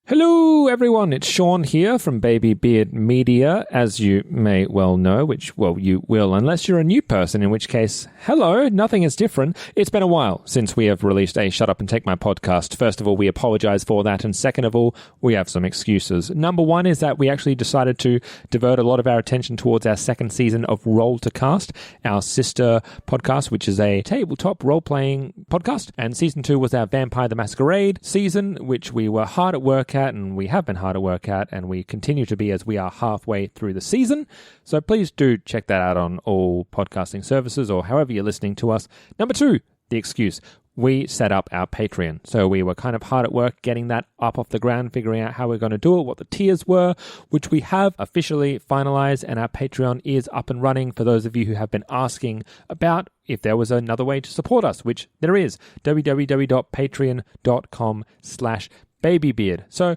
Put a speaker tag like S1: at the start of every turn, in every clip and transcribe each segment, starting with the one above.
S1: Hello, everyone. It's Sean here from Baby Beard Media, as you may well know, you will, unless you're a new person, in which case, hello, nothing is different. It's been a while since we have released a Shut Up and Take My podcast. First of all, we apologize for that, and second of all, we have some excuses. Number one is that we actually decided to divert a lot of our attention towards our second season of Roll to Cast, our sister podcast, which is a tabletop role-playing podcast, and season 2 was our Vampire the Masquerade season, which we were hard at work at, and we have been hard at work at, and we continue to be as we are halfway through the season. So please do check that out on all podcasting services or however you're listening to us. Number 2, the excuse. We set up our Patreon. So we were kind of hard at work getting that up off the ground, figuring out how we're going to do it, what the tiers were, which we have officially finalized, and our Patreon is up and running for those of you who have been asking about if there was another way to support us, which there is. www.patreon.com/babybeard. So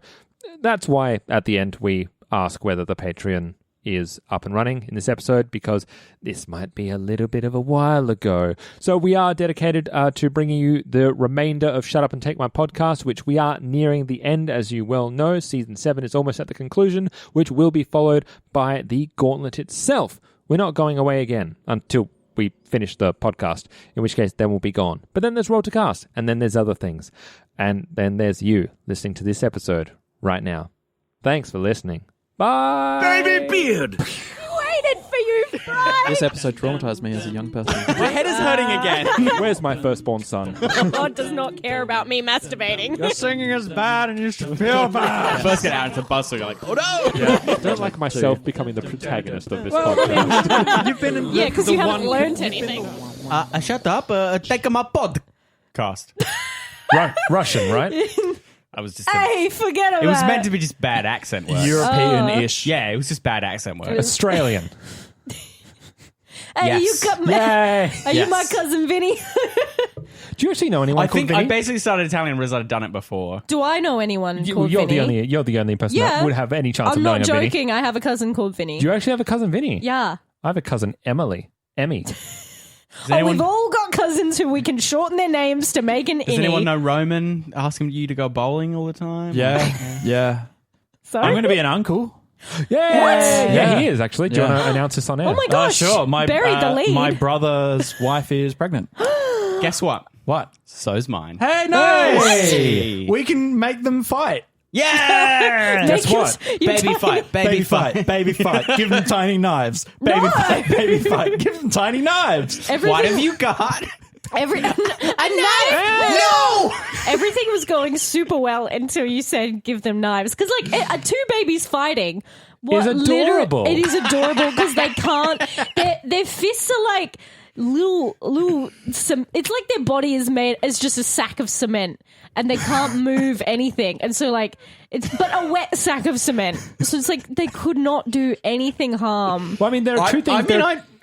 S1: that's why at the end we ask whether the Patreon is up and running in this episode, because this might be a little bit of a while ago. So we are dedicated to bringing you the remainder of Shut Up and Take My podcast, which we are nearing the end, as you well know. Season 7 is almost at the conclusion, which will be followed by the Gauntlet itself. We're not going away again until we finish the podcast, in which case then we'll be gone. But then there's Roll to Cast, and then there's other things. And then there's you listening to this episode right now. Thanks for listening. Bye!
S2: Baby Beard!
S3: Waited for you, Fry!
S4: This episode traumatized me as a young person.
S2: My head is hurting again.
S1: Where's my firstborn son?
S3: God does not care about me masturbating.
S2: Your singing is bad and you should feel bad. First get out into the bus, so you're like, oh no!
S1: Yeah, I don't like myself becoming the protagonist of this podcast.
S2: You've been in
S3: Yeah, because you haven't learned anything.
S2: Shut up, take my podcast.
S1: Russian, right?
S2: I was just...
S3: Hey, forget about it.
S2: It was meant to be just bad accent work.
S4: European-ish.
S2: Yeah, it was just bad accent work.
S1: Australian.
S3: Hey,
S2: Yes.
S3: you got me.
S1: Yay!
S3: Are you my cousin Vinny?
S1: Do you actually know anyone
S2: I
S1: called
S2: think
S1: Vinny?
S2: I basically started Italian and realised I'd done it before.
S3: Do I know anyone called
S1: You're
S3: Vinny?
S1: the only person that would have any chance
S3: I'm
S1: of knowing
S3: not
S1: a Vinny.
S3: joking. I have a cousin called Vinny.
S1: Do you actually have a cousin Vinny?
S3: Yeah.
S1: I have a cousin Emmy.
S3: We've all got cousins who we can shorten their names to make an
S2: Does
S3: innie.
S2: anyone know Roman asking you to go bowling all the time?
S4: Yeah.
S3: Sorry?
S4: I'm going to be an uncle.
S1: Yeah,
S4: Yeah.
S1: he is actually. Do you
S4: Yeah.
S1: want to announce this on air?
S3: Oh my gosh.
S4: Sure.
S3: Buried the lead.
S4: My brother's wife is pregnant.
S2: Guess what?
S4: What?
S2: So's mine.
S4: Hey, nice!
S2: Hey.
S4: We can make them fight.
S2: Yeah!
S3: Make
S1: Guess what?
S3: you
S2: Baby
S3: tiny-
S2: fight. Baby fight.
S4: Baby fight. Give them tiny knives. Baby
S3: No.
S4: fight. Baby fight. Give them tiny knives.
S3: Everything,
S2: What have you got?
S3: a knife?
S2: No!
S3: Everything was going super well until you said give them knives. Because, like, 2 babies fighting...
S1: Is adorable.
S3: It is adorable because they can't... Their fists are like little... It's like their body is made as just a sack of cement and they can't move anything. And so, like... But a wet sack of cement. So it's like they could not do anything harm.
S1: Well, I mean, there are two things.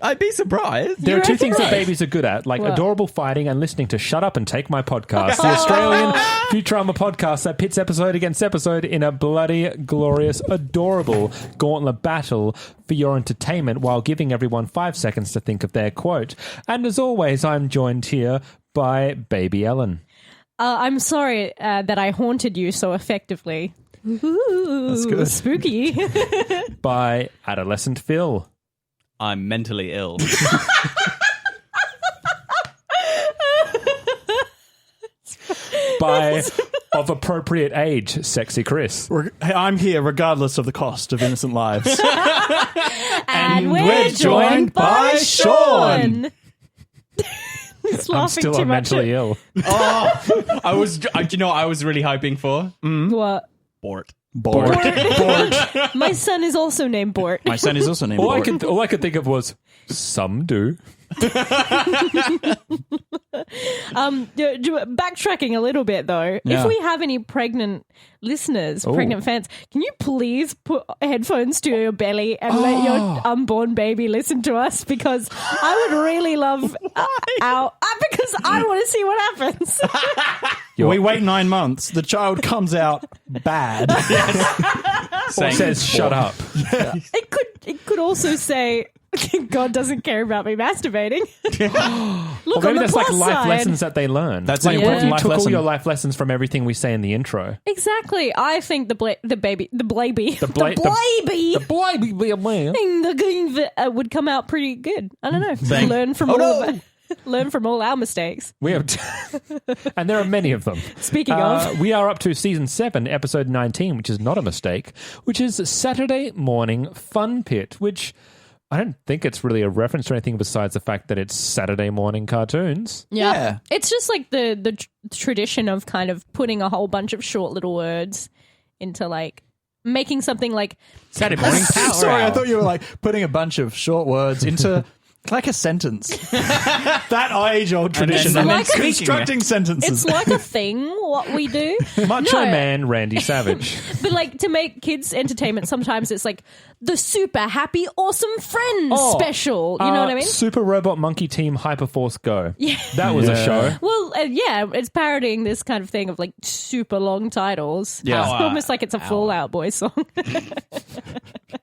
S2: I'd be surprised.
S1: There are two
S3: reckon
S1: things that
S3: that-
S1: babies are good at, like
S3: What?
S1: adorable fighting and listening to Shut Up and Take My podcast, the Australian Futurama podcast that pits episode against episode in a bloody, glorious, adorable gauntlet battle for your entertainment while giving everyone 5 seconds to think of their quote. And as always, I'm joined here by Baby Ellen.
S3: I'm sorry that I haunted you so effectively. Ooh,
S4: That's good.
S3: Spooky.
S1: By Adolescent Phil.
S2: I'm mentally ill.
S1: By Of Appropriate Age, Sexy Chris.
S4: I'm here regardless of the cost of innocent lives.
S3: And
S4: we're joined by Sean.
S3: He's
S1: I'm
S3: laughing
S1: still
S3: too much.
S1: mentally ill.
S2: I was, do you know what I was really hoping for?
S3: What?
S2: Bort.
S4: Bored.
S3: My son is also named Bort.
S4: My son is also named
S1: All I
S4: Bored.
S1: could think of was, some do.
S3: Backtracking a little bit though,
S4: Yeah.
S3: if we have any pregnant listeners, pregnant fans, can you please put headphones to your belly and let your unborn baby listen to us? Because I would really love because I want to see what happens.
S4: We wait 9 months. The child comes out bad.
S1: Or says, shut up.
S3: It could also say, God doesn't care about me masturbating. Look,
S1: Or maybe
S3: on the
S1: that's like
S3: plus
S1: life
S3: side.
S1: lessons that they learn.
S4: That's
S1: like
S4: an
S1: what if
S4: important
S1: you
S4: life
S1: took all
S4: lesson.
S1: your life lessons from everything we say in the intro.
S3: Exactly. I think the blaby would come out pretty good. I don't know.
S2: Saying,
S3: Learn from all our mistakes.
S1: We have, and there are many of them.
S3: Speaking of,
S1: we are up to season 7, episode 19, which is not a mistake, which is Saturday Morning Fun Pit, which I don't think it's really a reference to anything besides the fact that it's Saturday morning cartoons.
S4: Yeah.
S3: It's just like the tradition of kind of putting a whole bunch of short little words into like making something like
S2: Saturday morning power
S4: Sorry, I
S2: hour.
S4: thought you were like putting a bunch of short words into like a sentence. That age-old tradition.
S3: then
S4: And then
S3: speaking
S4: constructing sentences.
S3: it's like a thing what we do.
S1: Macho
S3: No.
S1: Man Randy Savage.
S3: But like to make kids entertainment, sometimes it's like the super happy awesome friends special. You know what I mean?
S1: Super Robot Monkey Team Hyperforce Go. Yeah. That was a show.
S3: Well, yeah, it's parodying this kind of thing of like super long titles.
S4: Yeah.
S3: It's almost like it's a Fallout Boy song.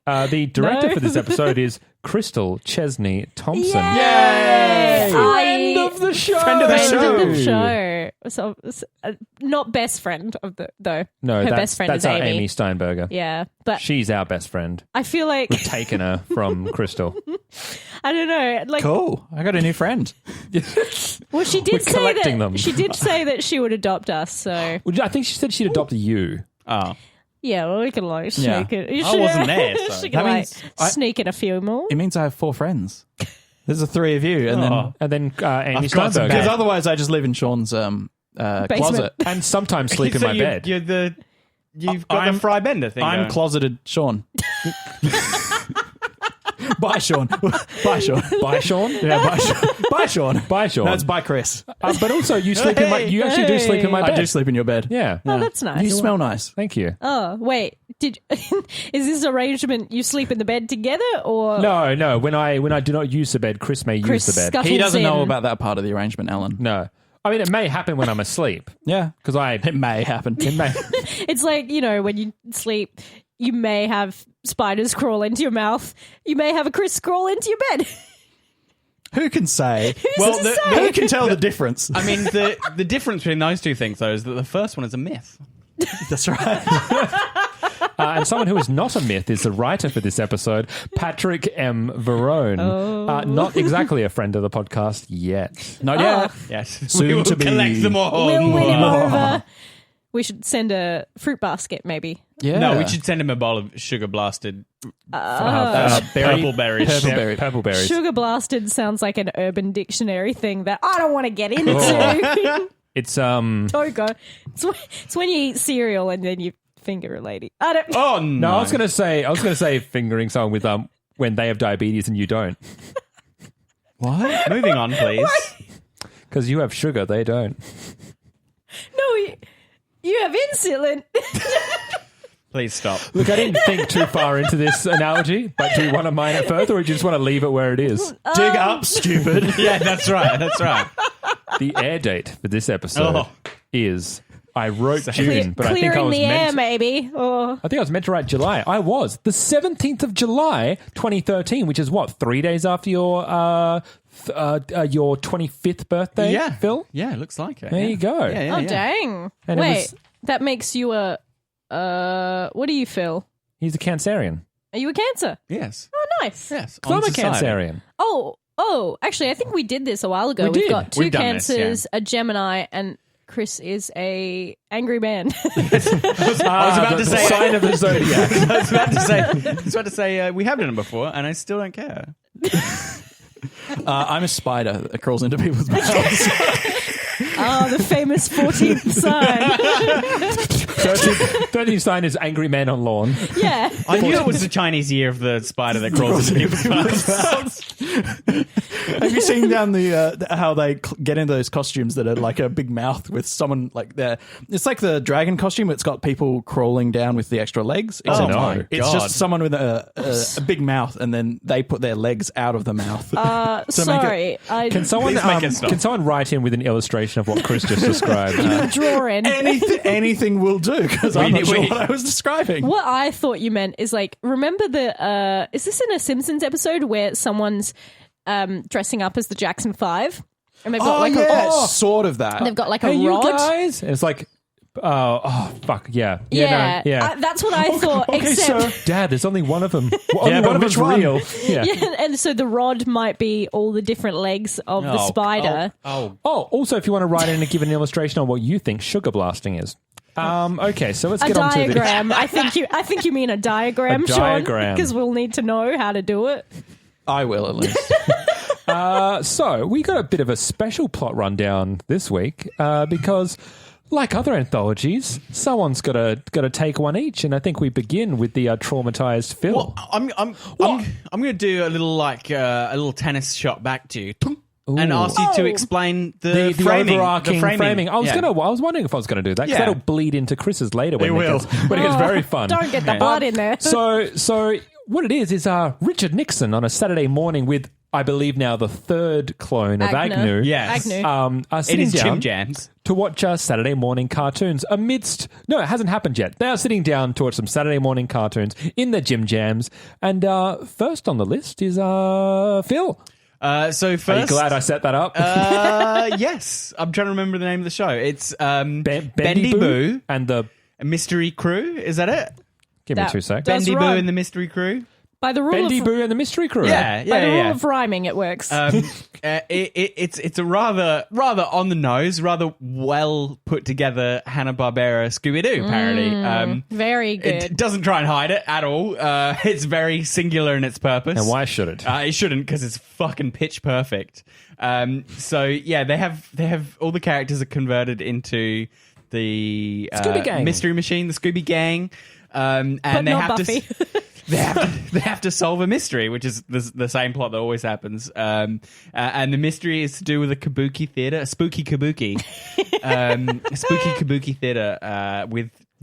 S1: The director
S3: No.
S1: for this episode is Crystal Chesney Thompson.
S3: Yay!
S1: Friend of the show.
S4: Friend of the
S3: Friend of the
S4: show.
S3: show. So, not best friend of the though.
S1: No,
S3: her
S1: that's,
S3: best friend
S1: that's
S3: is
S1: our
S3: Amy.
S1: Amy Steinberger.
S3: Yeah, but
S1: She's our best friend.
S3: I feel like
S1: Taken her from Crystal.
S3: I don't know. Like,
S4: Cool. I got a new friend.
S3: well, she did
S1: We're
S3: say
S1: collecting
S3: that
S1: them.
S3: she did say that she would adopt us. So
S1: Well, I think she said she'd adopt you.
S2: Oh.
S3: yeah, well, we can like
S4: Yeah.
S3: sneak it.
S2: I wasn't there, so.
S3: She can
S4: That
S3: like
S4: means I-
S3: sneak in a few more.
S4: It means I have 4 friends. There's the 3 of you, and
S2: Oh.
S1: And then Amy
S2: I've got some
S1: Steinberger.
S4: because otherwise I just live in Sean's closet.
S1: And sometimes sleep in
S2: So
S1: my
S2: you-
S1: bed.
S2: You've got
S4: I'm-
S2: the Fry Bender thing
S4: I'm
S2: going.
S4: closeted Sean. Bye, Sean. Bye, Sean.
S1: Bye, Sean.
S4: Yeah, bye, Sean. Bye, Sean.
S1: Bye, Sean.
S4: That's bye, Chris.
S1: But also, you sleep in my. You actually do sleep in my
S4: I
S1: bed.
S4: do sleep in your bed.
S1: Yeah.
S3: Oh, that's nice.
S4: You smell nice.
S1: Thank you.
S3: Oh, wait. Did is this arrangement you sleep in the bed together or
S1: No. When I do not use the bed, Chris may
S3: Chris
S1: use the bed.
S3: scuffles
S4: He doesn't know
S3: in?
S4: about that part of the arrangement, Alan.
S1: No. I mean, it may happen when I'm asleep
S4: Yeah.
S1: because
S4: It may happen.
S1: It may.
S3: It's like, you know, when you sleep, you may have spiders crawl into your mouth. You may have a Chris crawl into your bed.
S4: Who can say?
S3: Who's to say?
S4: Who can tell the difference?
S2: I mean, the difference between those two things, though, is that the first one is a myth.
S4: That's right.
S1: And someone who is not a myth is the writer for this episode, Patrick M. Verone. Not exactly a friend of the podcast yet.
S4: Not yet.
S2: Yes.
S4: Soon
S2: we will
S4: to be.
S2: collect them all.
S3: We'll win him over. We should send a fruit basket, maybe.
S4: Yeah.
S2: No, we should send him a bowl of sugar blasted
S1: Purple
S2: berries.
S1: Purple berries.
S3: Sugar blasted sounds like an Urban Dictionary thing that I don't want to get into.
S1: It's
S3: Don't go. It's when you eat cereal and then you finger a lady. I don't.
S2: Oh, no.
S1: No, I was gonna say fingering someone with when they have diabetes and you don't,
S4: What?
S2: Moving on, please.
S1: because you have sugar, they don't.
S3: No, you have insulin.
S2: Please stop.
S1: Look, I didn't think too far into this analogy, but do you want to mine it further, or do you just want to leave it where it is?
S4: Dig up, stupid.
S2: Yeah, that's right. That's right.
S1: The air date for this episode is. I wrote June, but I think
S3: Clearing
S1: I was
S3: the air,
S1: meant.
S3: maybe. Or
S1: I think I was meant to write July. I was the 17th of July, 2013, which is what 3 days after your 25th birthday.
S2: Yeah.
S1: Phil.
S2: Yeah, it looks like it.
S1: There you go.
S2: Yeah,
S3: oh,
S2: yeah.
S3: dang!
S1: And it
S3: Wait,
S1: was-
S3: that makes you a. What do you feel?
S1: He's a Cancerian.
S3: Are you a Cancer?
S2: Yes.
S3: Oh, nice.
S2: Yes.
S1: So I'm
S2: On
S1: a
S2: society.
S1: Cancerian.
S3: Oh, actually, I think we did this a while ago.
S1: We
S3: We've
S1: did.
S3: got 2
S2: We've done this,
S3: Cancers, a Gemini, and Chris is a angry man.
S2: I was about to
S1: the
S2: say
S1: sign of the zodiac.
S2: I was about to say we have done it before, and I still don't care.
S4: I'm a spider that crawls into people's mouths.
S3: Oh, the famous 14th sign.
S1: 13th sign is angry man on lawn.
S3: Yeah.
S2: I knew it was the Chinese year of the spider that crawls into people's mouths.
S4: Have you seen down the how they get into those costumes that are like a big mouth with someone like there? It's like the dragon costume. It's got people crawling down with the extra legs.
S2: Oh,
S1: no.
S2: my
S4: It's
S2: God.
S4: just someone with a big mouth, and then they put their legs out of the mouth.
S3: Sorry.
S1: Can someone
S2: Please make it stop.
S1: can someone write in with an illustration of what Chris just described?
S3: drawing.
S4: Anything will do. too, because I'm not sure what I was describing.
S3: What I thought you meant is like, remember the is this in a Simpsons episode where someone's dressing up as the Jackson 5 and they've got
S4: sort of that.
S3: they've got like a
S1: Hey,
S3: rod.
S1: you guys! It's like, fuck, yeah.
S3: Yeah,
S1: No, yeah.
S3: that's what I thought.
S1: Okay,
S3: except,
S1: so, Dad, there's only one of them. Well, only
S4: but
S1: one of
S4: which
S1: them's
S4: one?
S1: real. Yeah.
S3: yeah, and so the rod might be all the different legs of the spider.
S1: Oh, also, if you want to write in and give an illustration on what you think sugar blasting is. Okay, so let's
S3: A
S1: get on to the
S3: diagram. I think you mean a diagram,
S1: A diagram.
S3: Sean, because we'll need to know how to do it.
S4: I will, at least.
S1: So we got a bit of a special plot rundown this week because, like other anthologies, someone's got to take one each, and I think we begin with the traumatized Phil.
S2: Well, I'm going to do a little tennis shot back to you. And ask you to explain the framing.
S1: Overarching
S2: the framing.
S1: I was wondering if I was going to do that because
S2: Yeah.
S1: that'll bleed into Chris's later when
S4: It will.
S1: when it gets very fun.
S3: Don't get the blood in there.
S1: So what it is Richard Nixon on a Saturday morning with, I believe now, the third clone of Agnew.
S2: Yes.
S3: Agnew.
S1: Are
S2: In
S1: sitting
S2: his
S1: down
S2: Jim Jams.
S1: to watch Saturday morning cartoons amidst... No, it hasn't happened yet. They are sitting down to watch some Saturday morning cartoons in their Jim Jams. And first on the list is Phil.
S2: So first,
S1: Are you glad I set that up?
S2: yes, I'm trying to remember the name of the show. It's
S1: Bendy Boo and the...
S2: Mystery Crew. Is that it?
S1: Give me
S3: That-
S1: 2 seconds.
S3: That's
S2: Bendy
S3: right.
S2: Boo and the Mystery Crew.
S3: By the rule
S1: Bendy
S3: of
S1: Boo and the Mystery Crew.
S2: Yeah,
S3: by the rule
S2: yeah.
S3: of rhyming, it works.
S2: It's a rather on the nose, rather well put together Hanna-Barbera Scooby-Doo parody.
S3: Very good.
S2: It doesn't try and hide it at all. It's very singular in its purpose.
S1: And why should it?
S2: It shouldn't, because it's fucking pitch perfect. So yeah, they have all the characters are converted into the
S1: Scooby Gang.
S2: Mystery Machine, the Scooby Gang, and
S3: but
S2: they
S3: not
S2: have
S3: Buffy.
S2: to. They have to solve a mystery, which is the same plot that always happens. And the mystery is to do with a kabuki theater, a spooky kabuki, theater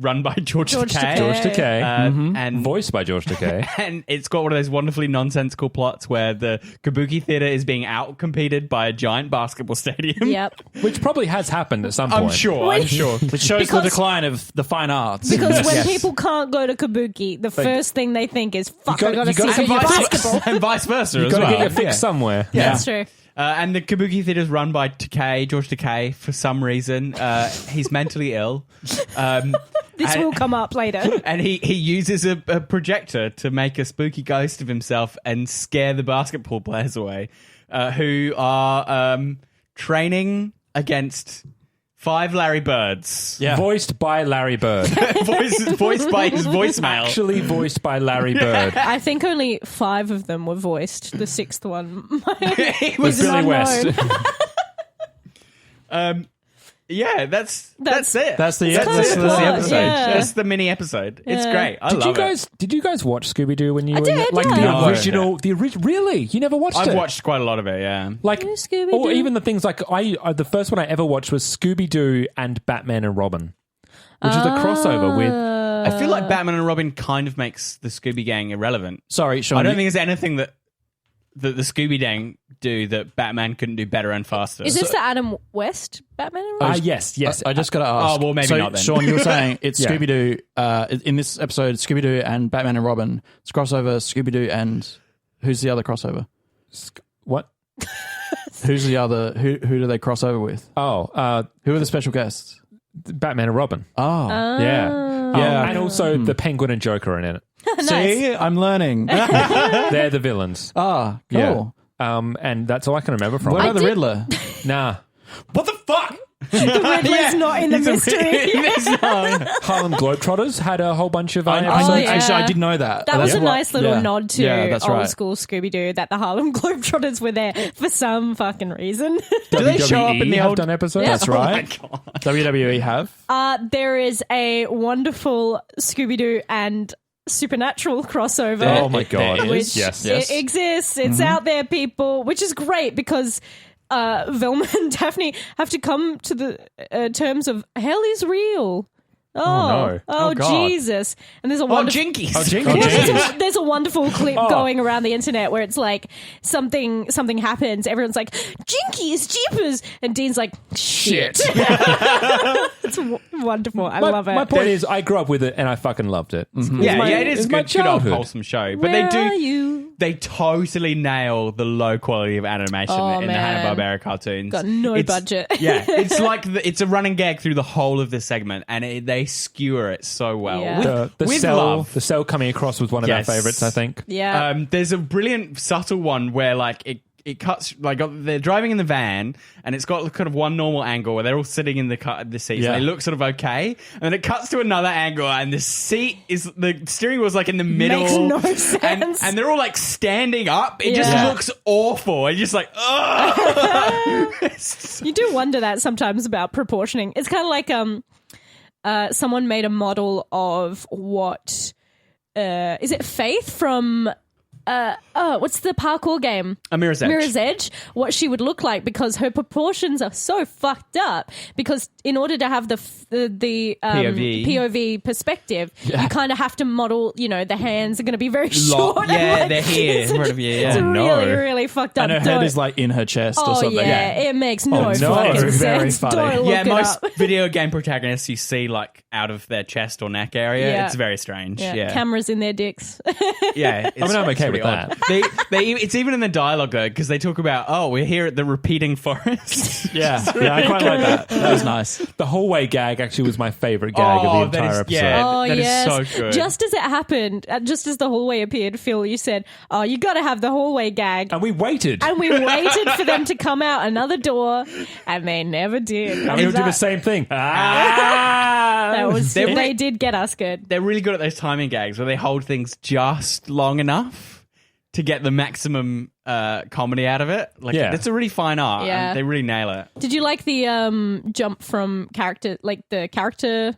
S2: run by George Takei.
S1: George Takei.
S2: And
S1: Voiced by George Takei.
S2: and it's got one of those wonderfully nonsensical plots where the kabuki theater is being out-competed by a giant basketball stadium.
S3: Yep.
S1: Which probably has happened at some point.
S2: I'm sure.
S4: Which shows
S3: Because-
S4: the decline of the fine arts.
S3: Because when
S2: Yes.
S3: people can't go to Kabuki, the first thing they think is, fuck, I gotta
S1: you gotta
S3: see
S1: get your
S3: basketball.
S2: and vice versa
S1: You've
S2: as
S1: got to
S2: well.
S1: get your fix
S2: Yeah.
S1: somewhere.
S3: That's true.
S2: And the Kabuki Theatre is run by Takei, George Takei, for some reason. He's mentally ill.
S3: This will come up later.
S2: And he uses a projector to make a spooky ghost of himself and scare the basketball players away, who are training against 5 Larry Birds.
S4: Yeah.
S1: Voiced by Larry Bird.
S2: voiced by his voicemail.
S1: Actually voiced by Larry Bird.
S3: I think only 5 of them were voiced. The 6th one
S2: It
S1: Was
S2: was
S3: is
S1: Billy West.
S3: unknown.
S2: yeah, that's it.
S4: That's the
S3: kind of
S4: episode.
S3: plot,
S2: episode.
S3: yeah.
S2: That's the mini episode. It's
S3: Yeah.
S2: great. I love it.
S1: Did you guys watch Scooby Doo when you were
S3: did,
S1: like
S3: yeah.
S1: the original? Really? You never watched it?
S2: I've watched quite a lot of it. Yeah.
S1: like,
S3: Yeah, Scooby-Doo.
S1: or even the things like the first one I ever watched was Scooby Doo and Batman and Robin, which is a crossover with.
S2: I feel like Batman and Robin kind of makes the Scooby Gang irrelevant.
S4: Sorry, Sean.
S2: I don't think there's anything that the Scooby Gang do that Batman couldn't do better and faster.
S3: Is this the Adam West Batman?
S1: Yes.
S4: I just got to ask.
S2: Oh, well, maybe
S4: so,
S2: not then.
S4: Sean, you were saying it's
S1: Yeah.
S4: Scooby-Doo. In this episode, Scooby-Doo and Batman and Robin. It's crossover Scooby-Doo and... Who's the other crossover?
S1: What?
S4: Who's the other... Who do they cross over with?
S1: Oh,
S4: Who are the special guests?
S1: Batman and Robin.
S4: Oh.
S1: Yeah.
S4: Yeah.
S1: And also the Penguin and Joker are in it.
S4: See? I'm learning.
S1: They're the villains.
S4: Ah, cool.
S1: Yeah. And that's all I can remember from
S4: What
S1: it.
S4: about the Riddler?
S1: Nah.
S4: What the fuck?
S3: The Riddler's not in the mystery.
S1: Harlem Globetrotters had a whole bunch of
S4: Actually,
S3: yeah.
S4: I did know that.
S3: That was
S4: That's
S3: a
S4: what-
S3: nice little
S4: yeah.
S3: nod to
S4: Yeah, that's
S3: old
S4: right.
S3: school Scooby-Doo that the Harlem Globetrotters were there for some fucking reason.
S2: Do they show up in the
S1: have
S2: old?
S1: done episodes?
S3: Yeah.
S4: That's right. WWE have.
S3: There is a wonderful Scooby-Doo and Supernatural crossover.
S1: Oh my god.
S4: There is.
S3: Which
S1: Yes.
S3: it exists. It's out there, people, which is great because Velma and Daphne have to come to the terms of hell is real.
S1: no.
S3: Oh,
S2: God.
S3: Jesus. And there's a
S2: Oh,
S3: wonderful...
S2: Jinkies.
S1: Oh, Jinkies.
S3: Well, there's a wonderful clip going around the internet where it's like something happens. Everyone's like, Jinkies, jeepers. And Dean's like, shit. It's wonderful. I love it.
S1: My point is, I grew up with it and I fucking loved it.
S2: Yeah, it is
S1: my
S2: good old
S1: childhood.
S2: wholesome show. But
S3: Where are you?
S2: they totally nail the low quality of animation
S3: Oh,
S2: in the
S3: man.
S2: Hanna-Barbera cartoons.
S3: Got no
S2: It's-
S3: budget.
S2: Yeah, it's like it's a running gag through the whole of the segment, and they skewer it so well.
S3: Yeah.
S1: The
S2: With
S1: cell,
S2: love.
S1: the cell coming across was one of
S2: Yes.
S1: our favorites, I think.
S3: Yeah.
S2: There's a brilliant subtle one where like it cuts like they're driving in the van and it's got kind of one normal angle where they're all sitting in the seats
S4: Yeah.
S2: and they look sort of okay, and then it cuts to another angle and the steering wheel's like in the middle.
S3: Makes no sense.
S2: and they're all like standing up. It just
S3: Yeah.
S2: looks awful. And just like ugh.
S3: You do wonder that sometimes about proportioning. It's kind of like someone made a model of what is it Faith from what's the parkour game?
S2: Mirror's Edge.
S3: Mirror's Edge, what she would look like because her proportions are so fucked up. Because in order to have the POV perspective, you kind of have to model. You know, the hands are going to be very short.
S2: Yeah,
S3: and, like,
S2: they're here in front of you.
S3: It's
S2: Yeah.
S3: really, really fucked up.
S4: And her head is like in her chest or
S3: Oh
S4: something.
S3: yeah, it makes no
S1: no.
S3: fucking
S1: It's
S4: very
S3: sense.
S4: funny.
S3: Don't look
S2: Yeah,
S3: it
S2: most
S3: up.
S2: video game protagonists you see like out of their chest or neck area.
S3: Yeah.
S2: It's very strange. Yeah,
S3: Cameras in their dicks.
S2: yeah.
S1: I mean, I'm okay with
S2: odd. It's even in the dialogue though, because they talk about we're here at the repeating forest.
S4: Yeah, I quite like that. That was nice.
S1: The hallway gag actually was my favorite gag of the
S2: that
S1: entire
S2: is-
S1: episode.
S2: yeah.
S3: Oh,
S2: That is
S3: yes.
S2: so good.
S3: Just as it happened, just as the hallway appeared, Phil, you said, oh, you got to have the hallway gag.
S1: And we waited.
S3: And we waited for them to come out another door, and they never did.
S1: And we would do the same thing.
S3: They did get us good.
S2: They're really good at those timing gags where they hold things just long enough to get the maximum comedy out of it. Like,
S1: Yeah.
S2: that's a really fine art.
S3: Yeah.
S2: And they really nail it.
S3: Did you like the jump from character, like the character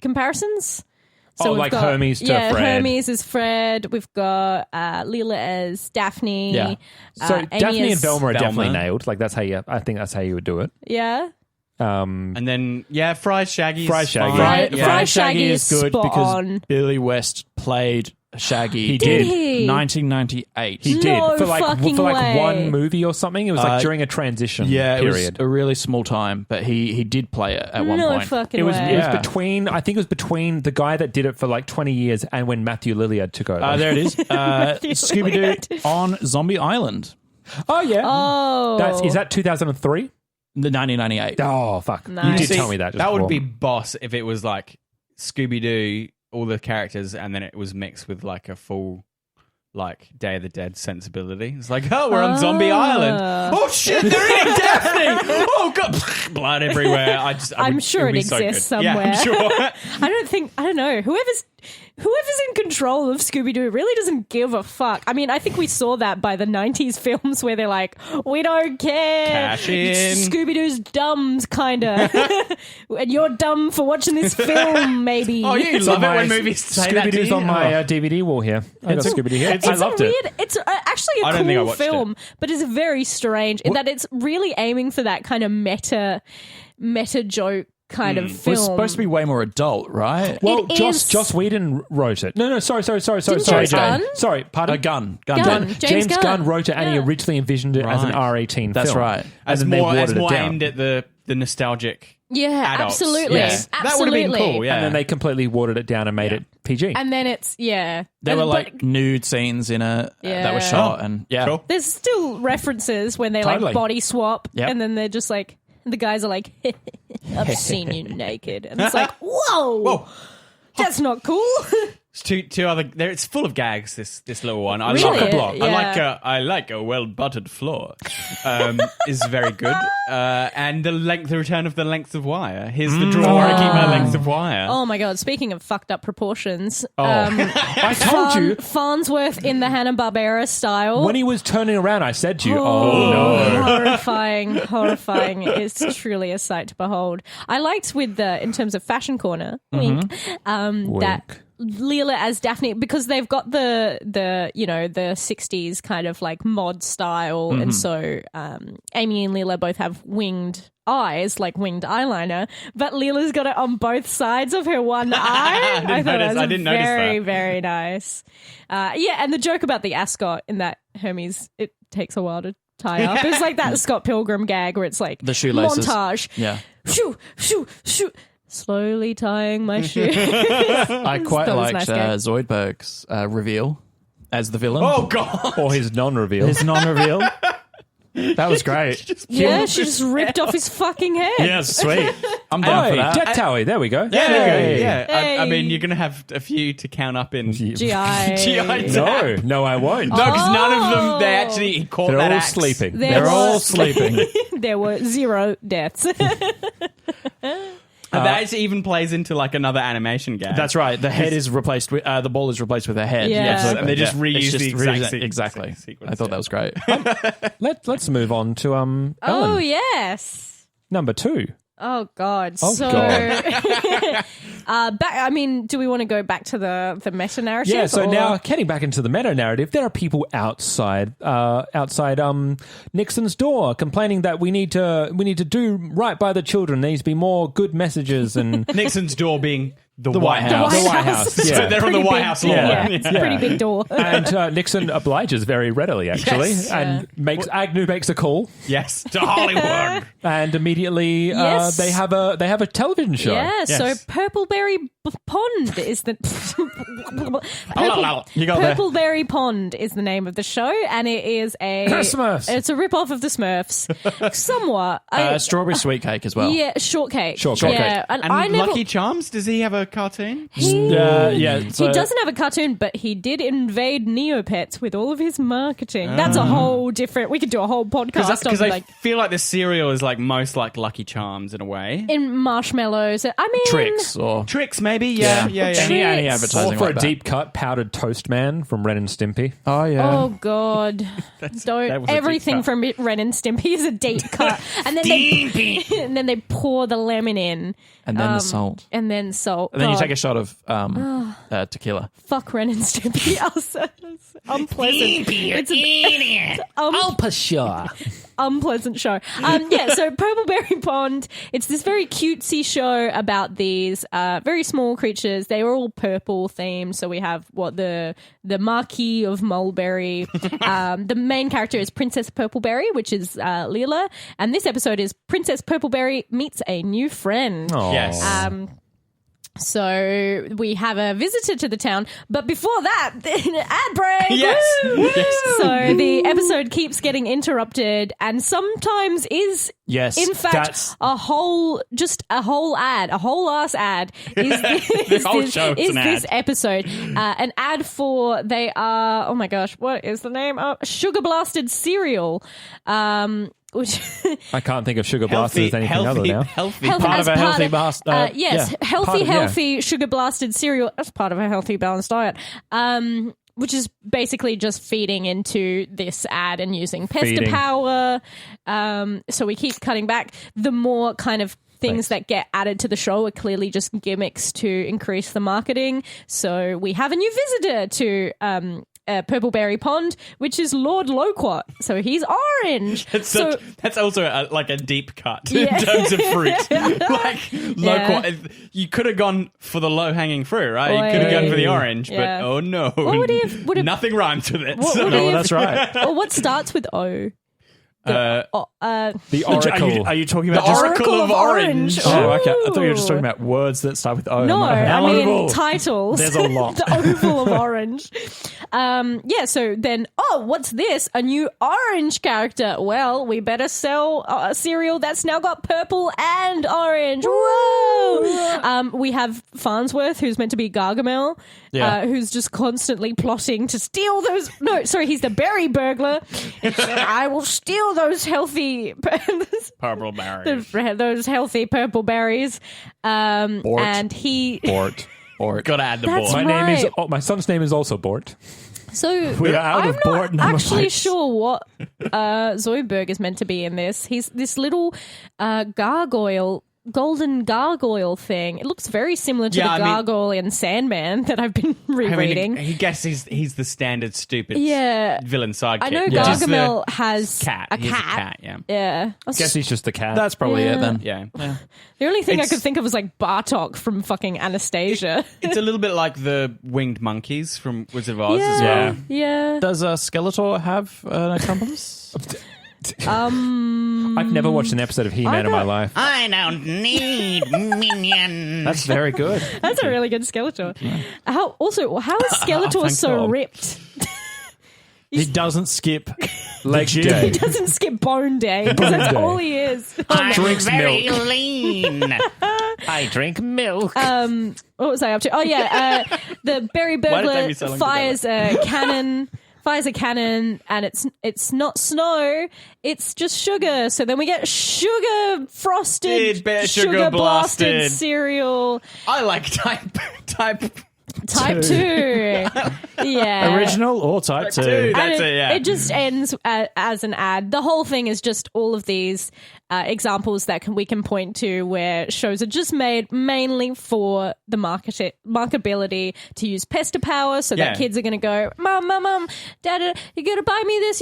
S3: comparisons?
S1: Oh,
S3: we've
S1: like Hermes to Fred.
S3: Hermes is Fred. We've got Leela as Daphne.
S4: Yeah.
S1: So
S3: Amy
S1: Daphne and
S3: as-
S1: Velma are definitely
S2: Velma.
S1: nailed. Like I think that's how you would do it.
S3: Yeah.
S2: And then, Fried Shaggy.
S1: Fried Shaggy.
S3: Fried
S4: Fried
S3: Shaggy
S4: Shaggy
S3: is
S4: is good
S3: spot
S4: because
S3: on.
S4: Billy West played Shaggy.
S1: He
S3: Did
S1: did.
S3: he?
S4: 1998.
S1: He
S3: No
S1: did for
S3: fucking
S1: like
S3: way.
S1: one movie or something. It was like during a transition
S4: Yeah,
S1: period.
S4: it was a really small time, but he did play it at one
S3: No
S4: point.
S3: fucking
S1: It was
S3: way.
S4: Yeah.
S1: between. I think it was between the guy that did it for like 20 years and when Matthew Lillard took over.
S4: There it is. Scooby
S3: Lillard.
S4: Doo on Zombie Island,
S1: oh yeah.
S3: Oh.
S1: Is that 2003?
S4: the 1998.
S1: Oh fuck!
S3: Nice.
S1: You
S3: You
S1: did
S2: See,
S1: tell me that. Just
S2: that would
S1: before.
S2: be boss if it was like Scooby-Doo, all the characters, and then it was mixed with like a full like Day of the Dead sensibility. It's like, oh, we're on Zombie Island. Oh shit, they're eating Daphne. Oh god, blood everywhere.
S3: I'm sure it
S2: would be so
S3: exists
S2: good. Yeah,
S3: somewhere.
S2: I'm sure.
S3: I don't know. Whoever's in control of Scooby-Doo really doesn't give a fuck. I mean, I think we saw that by the 90s films where they're like, we don't care.
S2: Cash in.
S3: Scooby-Doo's dumb, kind of. And you're dumb for watching this film, maybe.
S2: Oh, you
S1: It's
S2: love
S1: on
S2: it
S1: my
S2: when movies say that to
S1: Scooby-Doo's
S2: you?
S1: on my DVD wall here. I got Scooby-Doo here.
S3: It's
S1: I loved it.
S3: It's actually a
S2: I don't think I
S3: cool
S2: watched it.
S3: film, but it's very strange in that it's really aiming for that kind of meta joke kind of
S4: It was
S3: film.
S4: supposed to be way more adult, right?
S1: Well,
S3: It
S1: Joss
S3: is-
S1: Joss Whedon wrote it. No, sorry,
S3: James
S1: Jane.
S3: Gunn?
S1: Sorry, pardon.
S4: A gun.
S3: James
S1: Gunn
S3: Gunn.
S1: wrote it, and he
S3: Yeah.
S1: originally envisioned it as an
S4: Right.
S1: R18
S4: That's
S1: film.
S4: right.
S1: And
S2: As
S1: then they
S2: more
S1: watered it down.
S2: aimed at the nostalgic.
S3: Yeah,
S2: adults.
S3: absolutely.
S2: Yeah. That would have been
S3: Absolutely.
S2: cool. Yeah,
S1: And then they completely watered it down and made it PG.
S3: And then it's
S4: There
S3: And-
S4: were
S3: but
S4: like nude scenes in that were
S3: Yeah.
S4: shot, and
S2: Cool.
S3: there's still references when they
S1: Totally.
S3: like body swap,
S4: Yep.
S3: and then they're just like the guys are like, "I've seen you naked," and it's like, "Whoa, that's not cool."
S2: It's two other. There, it's full of gags. This little one. I
S3: Really?
S2: like a block.
S3: Yeah.
S2: I like a well buttered floor. Is very good. And the return of the length of wire. Here's the drawer. I keep my length of wire.
S3: Oh my god! Speaking of fucked up proportions,
S1: I told you
S3: Farnsworth in the Hanna-Barbera style.
S1: when he was turning around, I said to you, "Oh no."
S3: horrifying. It's truly a sight to behold. I liked in terms of fashion corner, wink, that Leela as Daphne, because they've got the the 60s kind of like mod style, and so Amy and Leela both have winged eyes, like winged eyeliner, but Leela's got it on both sides of her one eye. I thought that was
S2: didn't notice
S3: very,
S2: that.
S3: very nice. And the joke about the ascot in that Hermes, it takes a while to tie up. It's like that Scott Pilgrim gag where it's like
S4: The shoelaces.
S3: montage.
S4: Yeah.
S3: Shoo, shoo, shoo. Slowly tying my shoe.
S4: I quite
S3: That was
S4: liked
S3: nice gag.
S4: Zoidberg's reveal as the villain.
S2: Oh God!
S1: Or his non-reveal.
S4: His non-reveal. That was great.
S3: Yeah, she just ripped off his fucking head.
S4: Yeah, sweet. I'm down
S1: Hey,
S4: for that.
S1: Jet Towie. There we go.
S2: Yeah. I
S3: Hey.
S2: mean, you're gonna have a few to count up in.
S3: GI.
S2: GI.
S1: No, I won't.
S2: No, because none of them they actually caught
S1: They're
S2: that
S1: all
S2: axe.
S1: sleeping.
S3: There
S4: They're all
S3: was-
S4: sleeping.
S3: There were 0 deaths.
S2: And that even plays into like another animation gag.
S4: That's right. The head is replaced with the ball is replaced with a head.
S3: Yeah.
S2: Yes, and they just
S4: Yeah.
S2: reuse
S4: It's just
S2: the exact
S4: exactly.
S2: sequence.
S4: I thought that was great.
S1: Let's move on to
S3: Oh,
S1: Ellen,
S3: yes.
S1: number 2.
S3: Oh, God.
S1: Oh,
S3: so,
S1: God.
S3: I mean, do we want to go back to the meta narrative?
S1: Yeah, so
S3: or-
S1: now getting back into the meta narrative, there are people outside Nixon's door complaining that we need to do right by the children. There needs to be more good messages and
S2: Nixon's door being the
S4: White
S2: White
S4: House.
S2: House.
S1: The White House,
S3: It's
S1: yeah.
S3: a
S2: So they're on the
S3: pretty
S2: White
S3: big-
S2: House lawn.
S3: Yeah, it's a pretty big door.
S1: and Nixon obliges very readily, actually,
S2: Yes.
S1: and Agnew makes a call,
S2: Yes, to Hollywood.
S1: and immediately
S3: Yes.
S1: they have a television show.
S3: Yeah, so
S2: Yes.
S3: Purpleberry Pond is the
S4: You got there.
S3: Purpleberry Pond is the name of the show, and it is a
S1: Smurfs.
S3: It's a rip-off of the Smurfs, somewhat.
S4: Strawberry sweet cake as well.
S3: Yeah, shortcake.
S1: Shortcake.
S3: Yeah, and,
S2: And
S3: I never.
S2: Lucky Charms, does he have a cartoon?
S4: Yeah.
S3: He doesn't have a cartoon, but he did invade Neopets with all of his marketing. That's a whole different. We could do a whole podcast
S2: Because
S3: on
S2: I
S3: like
S2: feel like this cereal is like most like Lucky Charms in a way.
S3: in marshmallows. I mean,
S4: Tricks or
S2: Tricks, maybe. Yeah.
S4: Any
S3: Tricks.
S4: advertising
S1: Or for
S4: like
S1: a
S4: that.
S1: deep cut powdered toast man from Ren and Stimpy.
S4: Oh yeah.
S3: Oh God!
S2: that was
S3: Don't
S2: a deep
S3: everything
S2: cut.
S3: from Ren and Stimpy is a deep cut, and then they pour the lemon in,
S4: And then the salt.
S3: and then salt.
S4: And then you
S3: God,
S4: take a shot of tequila.
S3: fuck Ren and Stimpy. Also, it's unpleasant. It's unpleasant show. So Purpleberry Pond. It's this very cutesy show about these very small creatures. They are all purple themed. So we have the Marquis of Mulberry. The main character is Princess Purpleberry, which is Leela, and this episode is Princess Purpleberry meets a new friend.
S2: Yes.
S3: So we have a visitor to the town, but before that, ad break.
S2: Yes.
S3: Woo!
S2: Yes.
S3: So the episode keeps getting interrupted, and sometimes is
S4: Yes.
S3: in fact
S4: that's-
S3: a whole ass ad is
S2: whole show is an
S3: this
S2: ad.
S3: episode. An ad for they are oh my gosh, what is the name? Sugar Blasted cereal. Which
S1: I can't think of Sugar Blasters as anything other now.
S2: Healthy.
S3: Health-
S4: Part
S3: as
S4: of a healthy
S3: of-
S4: bast-
S3: yes,
S4: yeah.
S3: healthy sugar blasted cereal as part of a healthy balanced diet. Which is basically just feeding into this ad and using pesta
S1: Feeding.
S3: power. So we keep cutting back. The more kind of things that get added to the show are clearly just gimmicks to increase the marketing. So we have a new visitor to Purpleberry Pond, which is Lord Loquat. So he's orange.
S2: That's also like a deep cut
S3: Yeah.
S2: in terms of fruit. Like, loquat, you could have gone for the low hanging fruit, right? You could have gone for the orange,
S3: Yeah.
S2: but oh no,
S3: would he have- would have-
S2: nothing rhymes with it.
S3: What
S2: so-
S3: would he have-
S4: that's right.
S3: Or what starts with O?
S1: The Oracle.
S4: Are you talking
S2: the
S4: about just...
S2: Oracle of Orange.
S4: Oh, okay. I thought you were
S3: Ooh.
S4: just talking about words that start with O.
S3: No, I mean
S4: Oval.
S3: titles.
S4: There's a lot.
S3: The Oval of Orange. So then, what's this? A new orange character. Well, we better sell a cereal that's now got purple and orange. Whoa! We have Farnsworth, who's meant to be Gargamel,
S4: Yeah.
S3: who's just constantly plotting to steal those. No, sorry, he's the berry burglar. I will steal those healthy.
S2: Purple berry.
S3: those healthy purple berries. And he.
S1: Bort.
S4: Or
S2: Gotta add the
S3: That's
S2: board.
S3: right.
S1: My son's name is also Bort.
S3: So
S4: We are out
S3: I'm
S4: of board
S3: not
S4: number
S3: actually
S4: 6.
S3: sure what Zoidberg is meant to be in this. He's this little gargoyle golden gargoyle thing. It looks very similar to the gargoyle in Sandman that I've been rereading.
S2: He guesses he's the standard stupid villain sidekick.
S3: I know Gargamel has
S2: cat.
S3: a
S2: He's
S3: cat.
S2: Yeah.
S3: Yeah.
S1: I guess he's just the cat.
S4: That's probably it then.
S2: Yeah.
S3: The only thing I could think of was like Bartok from fucking Anastasia.
S2: It's a little bit like the winged monkeys from Wizard of Oz as well.
S3: Yeah.
S4: Does Skeletor have an accomplice?
S1: I've never watched an episode of He-Man in my life.
S2: I don't need minions.
S4: That's very good.
S3: That's a really good Skeletor. How is Skeletor
S2: thank
S3: so
S2: God.
S3: ripped?
S4: He doesn't skip
S1: Leg
S3: He
S1: day.
S3: doesn't skip Bone Day because that's
S1: Day.
S3: all he is.
S1: Drinks
S2: very
S1: milk.
S2: lean.
S1: I drink milk.
S3: What was I up to? Oh yeah, the Berry
S2: Why did it take
S3: Burglar
S2: me so long to
S3: fires a cannon. Fires a cannon, and it's not snow, it's just sugar. So then we get sugar frosted,
S2: sugar
S3: blasted
S2: blasted.
S3: cereal.
S2: I like type.
S3: Type 2. Yeah.
S4: Original or type 2?
S2: two. That's
S3: And
S2: it, yeah.
S3: It just ends as an ad. The whole thing is just all of these examples that we can point to where shows are just made mainly for the marketability to use pester power so
S2: Yeah.
S3: that kids are going to go, Mum, Dad, you got to buy me this,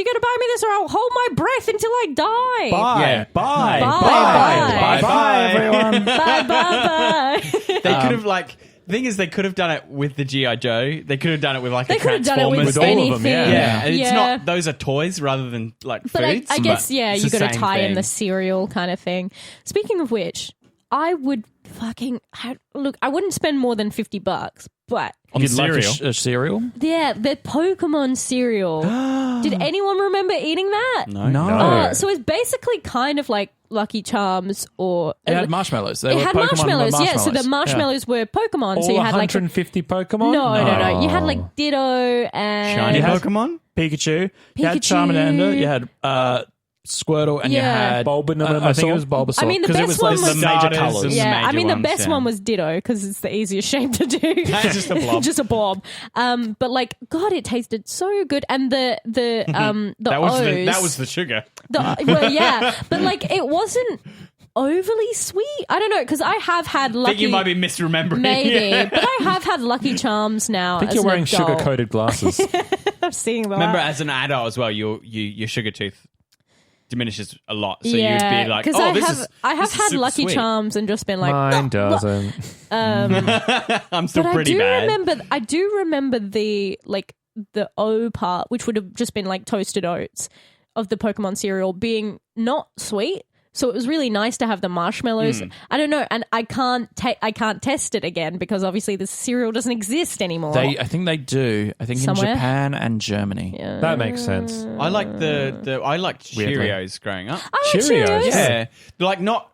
S3: or I'll hold my breath until I die.
S4: Bye.
S2: Yeah.
S4: Bye.
S3: Bye.
S4: Bye.
S3: Bye.
S4: Bye, everyone.
S3: Bye.
S2: They could have the thing is, they could have done it with the G.I. Joe. They could have done it with
S3: They
S2: the
S3: could have done it
S2: Transformers.
S3: with
S1: all of
S3: anything.
S1: them, yeah.
S2: Yeah, and it's
S3: Yeah.
S2: not. Those are toys rather than like
S3: But
S2: foods.
S3: I guess,
S2: but
S3: yeah,
S2: it's
S3: you
S2: the
S3: got to
S2: same
S3: tie in
S2: thing.
S3: the cereal kind of thing. Speaking of which, I would look, I wouldn't spend more than $50, but
S4: You'd
S1: cereal.
S4: like a cereal?
S3: yeah, the Pokemon cereal. Did anyone remember eating that?
S4: No.
S3: So it's basically kind of like Lucky Charms or
S4: It had marshmallows. They
S3: it
S4: were
S3: had
S4: Pokemon
S3: marshmallows,
S4: with
S3: yeah. So the
S4: marshmallows.
S3: marshmallows were Pokemon.
S1: All
S3: so you had like
S1: 150 Pokemon?
S3: no. You had like Ditto and
S2: Shiny
S4: You had-
S2: Pokemon.
S4: Pikachu. You had
S3: Pikachu.
S4: Charmander. You had Squirtle, and you
S3: Yeah.
S4: had
S1: Bulbasaur.
S4: I think it was Bulbasaur.
S3: I mean, the
S4: 'cause it
S3: best
S4: was
S3: one
S4: like
S3: was-
S4: the major
S2: Starters
S4: colours.
S2: and-
S3: yeah, I
S2: major
S3: mean the
S2: ones,
S3: best
S2: yeah.
S3: one was Ditto because it's the easiest shape to do.
S2: That's just a blob.
S3: Just a blob. But like, God, it tasted so good, and the
S2: That was the sugar.
S3: well, yeah, but like it wasn't overly sweet. I don't know because I have had
S2: I
S3: Lucky.
S2: think you might be misremembering.
S3: Maybe,
S2: Yeah.
S3: but I have had Lucky Charms now.
S1: I think
S3: as
S1: you're
S3: an
S1: wearing
S3: adult.
S1: sugar-coated glasses.
S3: I'm seeing that.
S2: Remember, as an adult as well, your sugar tooth diminishes a lot. So
S3: yeah,
S2: you'd be like,
S3: because
S2: "Oh,
S3: I
S2: this
S3: have
S2: is
S3: I have
S2: this is
S3: had
S2: super
S3: Lucky
S2: sweet."
S3: Charms and just been like,
S1: Mine doesn't.
S2: I'm still
S3: but
S2: pretty bad.
S3: I do remember the O part, which would have just been like toasted oats of the Pokemon cereal being not sweet. So it was really nice to have the marshmallows. I don't know, and I can't test it again because obviously the cereal doesn't exist anymore.
S4: I think they do. I think
S3: Somewhere?
S4: in Japan and Germany.
S3: Yeah.
S1: That makes sense.
S2: I liked I liked
S1: Weirdly.
S2: Cheerios growing up.
S3: I like
S1: Cheerios.
S3: Cheerios.
S2: Yeah, like not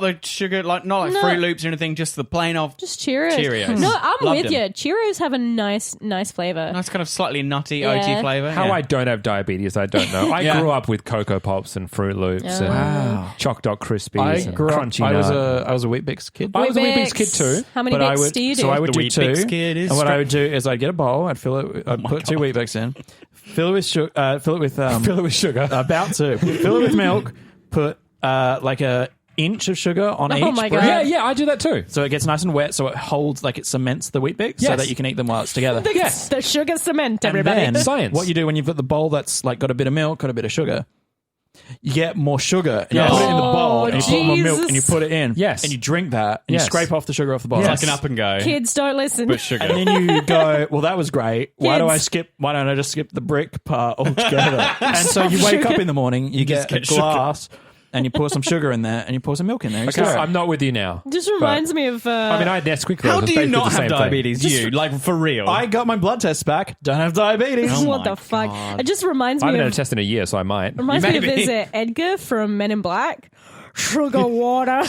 S2: the sugar, like not like
S3: No.
S2: Fruit Loops or anything. Just the plain off.
S3: Just Cheerios.
S2: Cheerios.
S3: No, I'm
S2: Loved
S3: with
S2: them.
S3: you. Cheerios have a nice flavor.
S2: Nice kind of slightly nutty
S3: Yeah.
S2: OT flavor.
S1: How
S2: yeah.
S1: I don't have diabetes, I don't know. I
S2: Yeah.
S1: grew up with Cocoa Pops and Fruit Loops and
S4: Wow.
S1: Choc Dot Crispies
S4: I
S1: and
S4: grew up.
S1: Crunchy
S4: I
S1: Nut.
S4: was a Weet-Bix kid.
S1: I was a
S3: Weet-Bix.
S1: Weet-Bix kid too.
S3: How many
S4: But I
S3: Bix
S4: would,
S3: do you do?
S4: so I would
S2: The
S4: do two.
S2: Weet-Bix kid is
S4: And what I
S2: straight-
S4: would do is I'd get a bowl, I'd put two Weet-Bix in, fill it with sugar, fill it with
S1: Fill it with sugar.
S4: about to fill it with milk, put like a inch of sugar on each
S3: my
S4: brick.
S3: God.
S1: Yeah, I do that too.
S4: So it gets nice and wet, so it holds, like it cements the Weet-Bix, so
S1: Yes.
S4: that you can eat them while it's together.
S1: Yes.
S3: The sugar cement,
S4: And
S3: everybody.
S4: then
S1: Science.
S4: what you do when you've got the bowl that's like got a bit of milk, got a bit of sugar, you get more sugar. And
S1: Yes.
S4: you put it in the bowl, and you put more milk,
S3: Jesus.
S4: and you put it in.
S1: Yes.
S4: And you drink that, and
S1: Yes.
S4: you scrape off the sugar off the bowl.
S1: Yes.
S2: Like an up and go,
S3: Kids don't listen.
S2: but sugar.
S4: And then you go, well, that was great. Why don't I just skip the brick part altogether? And so you wake up in the morning, you get a
S2: get sugar.
S4: glass, and you pour some sugar in there, and you pour some milk in there. You
S1: Okay,
S4: stir it.
S1: I'm not with you now.
S3: Just reminds me of.
S1: I mean, I had Nesquik.
S2: How
S1: Rose.
S2: do
S1: It's
S2: you
S1: basically
S2: not
S1: the
S2: have
S1: same thing.
S2: diabetes? You like for real?
S4: I got my blood tests back. Don't have diabetes.
S2: Oh
S3: what
S2: my
S3: the fuck?
S2: God.
S3: It just reminds
S1: I
S3: me
S1: haven't had a
S3: of.
S1: test in a year, so I might.
S3: Reminds me of
S2: Maybe.
S3: this Edgar from Men in Black. Sugar water.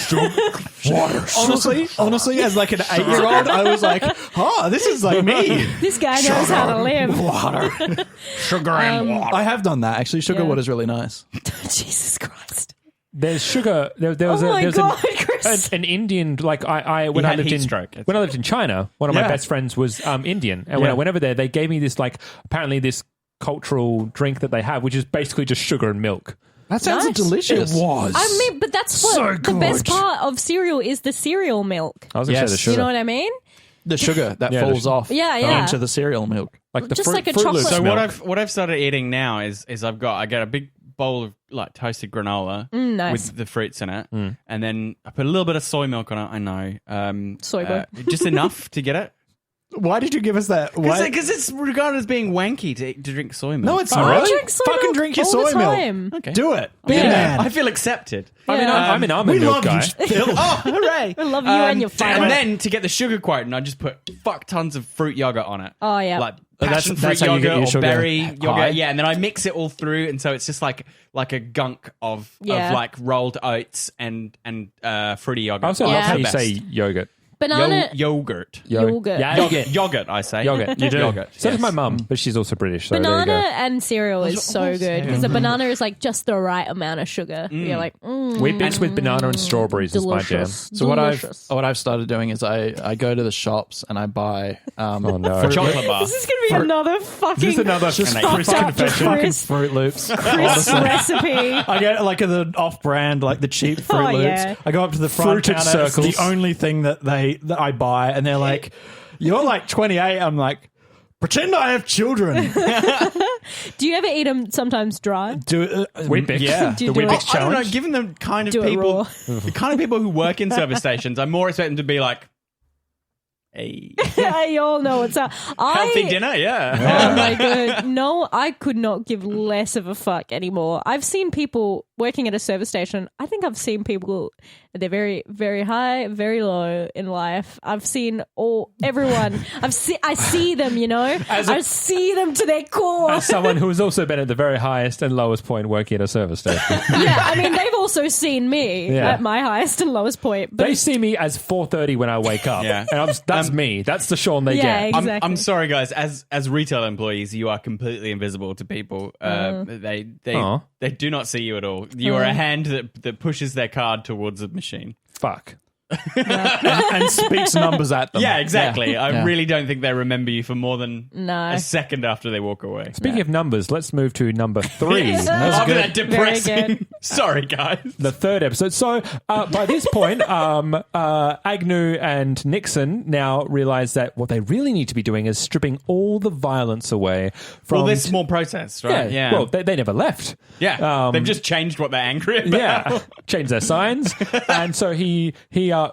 S4: Honestly, as like an 8-year-old, I was like, oh, this is like me.
S3: This guy knows how to live.
S4: Water.
S2: sugar and water.
S4: I have done that, actually. Sugar
S3: Yeah.
S4: water's really nice.
S3: Jesus Christ.
S1: There's sugar. There was
S3: Oh my
S1: there's
S3: God, Chris.
S1: an Indian. Like when
S2: He
S1: I
S2: had
S1: lived
S2: heat
S1: in
S2: stroke.
S1: when I lived in China, one of my
S4: Yeah.
S1: best friends was Indian, and when
S4: Yeah.
S1: I went over there, they gave me this apparently this cultural drink that they have, which is basically just sugar and milk.
S4: That sounds
S3: Nice.
S4: delicious.
S1: was.
S3: I mean, but that's what
S1: So
S3: the best
S1: good.
S3: part of cereal is, the cereal milk.
S1: I was going to
S4: Yes.
S1: say the sugar.
S3: You know what I mean?
S4: The sugar that
S1: Yeah,
S4: falls
S1: the-
S4: off
S3: Yeah.
S4: into the cereal milk.
S1: Like the
S3: Just
S1: fruit,
S3: like a
S1: Fruit
S3: chocolate-
S1: Loops
S2: So
S1: milk.
S2: what I've started eating now is I get a big bowl of like toasted granola
S3: Nice.
S2: with the fruits in it, and then I put a little bit of soy milk on it. I know,
S3: Soy milk.
S2: just enough to get it.
S4: Why did you give us that? Why?
S2: Because it's regarded as being wanky to drink soy milk.
S4: No, it's
S3: I
S4: not.
S3: drink soy
S4: Fucking
S3: milk
S4: drink your
S3: all
S4: soy
S3: the
S4: milk.
S3: time.
S2: Okay.
S4: Do it. Be a
S3: Yeah.
S4: man.
S2: I feel accepted.
S1: I mean,
S3: Yeah.
S1: I'm an almond
S4: we
S1: milk
S4: love
S1: guy.
S4: you, Phil.
S2: Oh, hooray!
S3: I love you and your fiber.
S2: And then to get the sugar quotient, I just put fuck tons of fruit yogurt on it.
S3: Oh, yeah.
S2: like
S4: That's-
S2: passion
S4: that's
S2: fruit
S4: how you get
S2: yogurt
S4: your
S2: or
S4: sugar
S2: berry
S4: high.
S2: yogurt. Yeah, and then I mix it all through, and so it's just like a gunk of like rolled oats and fruity yogurt.
S1: I also
S3: Yeah.
S1: love how
S2: The
S1: you
S2: best.
S1: say yogurt.
S3: Banana
S2: yogurt.
S3: yogurt.
S2: Yogurt, I say.
S1: Yogurt. You do.
S2: Yogurt.
S1: So does
S2: yes.
S1: my mum, but she's also British. So
S3: Banana
S1: there you go.
S3: and cereal is so
S2: also-
S3: good because the banana is like just the right amount of sugar. You're like,
S1: Wheat Bix with banana and strawberries is my jam.
S3: delicious.
S4: So
S3: Delicious.
S4: what I've started doing is I go to the shops and I buy
S1: Oh no.
S4: fruit-
S2: Chocolate bar.
S3: This is gonna be another fucking
S1: This is another
S2: Just
S1: Chris
S3: fucked up
S1: confession.
S3: Chris
S4: Fruit Loops.
S3: recipe.
S4: I get like the off-brand, like the cheap Fruit
S3: Oh,
S4: Loops.
S3: yeah.
S4: I go up to the front
S1: Fruited
S4: counter. It's
S1: circles.
S4: the only thing that I buy, and they're like, "You're like 28." I'm like, "Pretend I have children."
S3: Do you ever eat them sometimes dry?
S4: Do
S1: Wheat Bix.
S4: Yeah.
S3: Do you
S1: The
S3: do
S1: Wheat
S3: it?
S1: Bix
S2: I don't know.
S1: challenge.
S2: Given the kind of
S3: Do it
S2: people,
S3: raw.
S2: the kind of people who work in service stations, I more expect them to be like, "Hey,
S3: You all know what's up.
S2: healthy dinner, yeah."
S3: Oh my god. No, I could not give less of a fuck anymore. I've seen people working at a service station. I think I've seen people, they're very, very high, very low in life. I've seen everyone. I see them, you know? I see them to their core.
S1: As someone who has also been at the very highest and lowest point working at a service station.
S3: Yeah, I mean, they've also seen me
S1: Yeah.
S3: at my highest and lowest point. But
S1: They see me as 4:30 when I wake up.
S2: Yeah.
S1: And that's me. That's the Sean they
S3: Yeah,
S1: get.
S3: exactly.
S2: I'm sorry, guys. As retail employees, you are completely invisible to people.
S1: Aw.
S2: They do not see you at all. You are a hand that pushes their card towards a machine.
S1: Fuck.
S4: and speaks numbers at them.
S2: Yeah, exactly.
S4: Yeah.
S2: I
S4: Yeah.
S2: really don't think they remember you for more than
S3: No.
S2: a second after they walk away.
S1: Speaking of numbers, let's move to number 3.
S2: After that
S3: Very
S2: depressing.
S3: good.
S2: Sorry, guys.
S1: The third episode. So by this point, Agnew and Nixon now realize that what they really need to be doing is stripping all the violence away from.
S2: Well, there's more protests, right?
S1: Yeah. Well, they never left.
S2: Yeah. They've just changed what they're angry about.
S1: Yeah, change their signs, and so he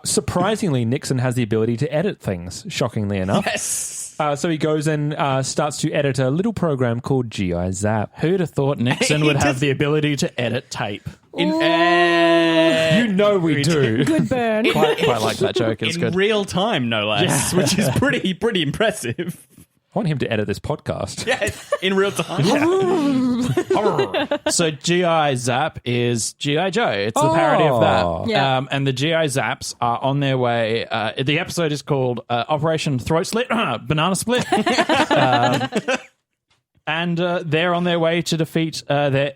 S1: surprisingly Nixon has the ability to edit things. Shockingly enough,
S2: Yes.
S1: so he goes and starts to edit a little program called GI Zap.
S4: Who'd have thought Nixon would have the ability to edit tape?
S2: In,
S1: You know we do.
S3: good burn.
S4: Quite like that joke. It's
S2: in
S4: good.
S2: real time, no less, which is pretty impressive.
S1: I want him to edit this podcast.
S2: Yes, in real time.
S4: So GI Zap is GI Joe. It's the parody of that.
S3: Yeah.
S4: And the GI Zaps are on their way. The episode is called Operation Throat Slit, Banana Split. And they're on their way to defeat their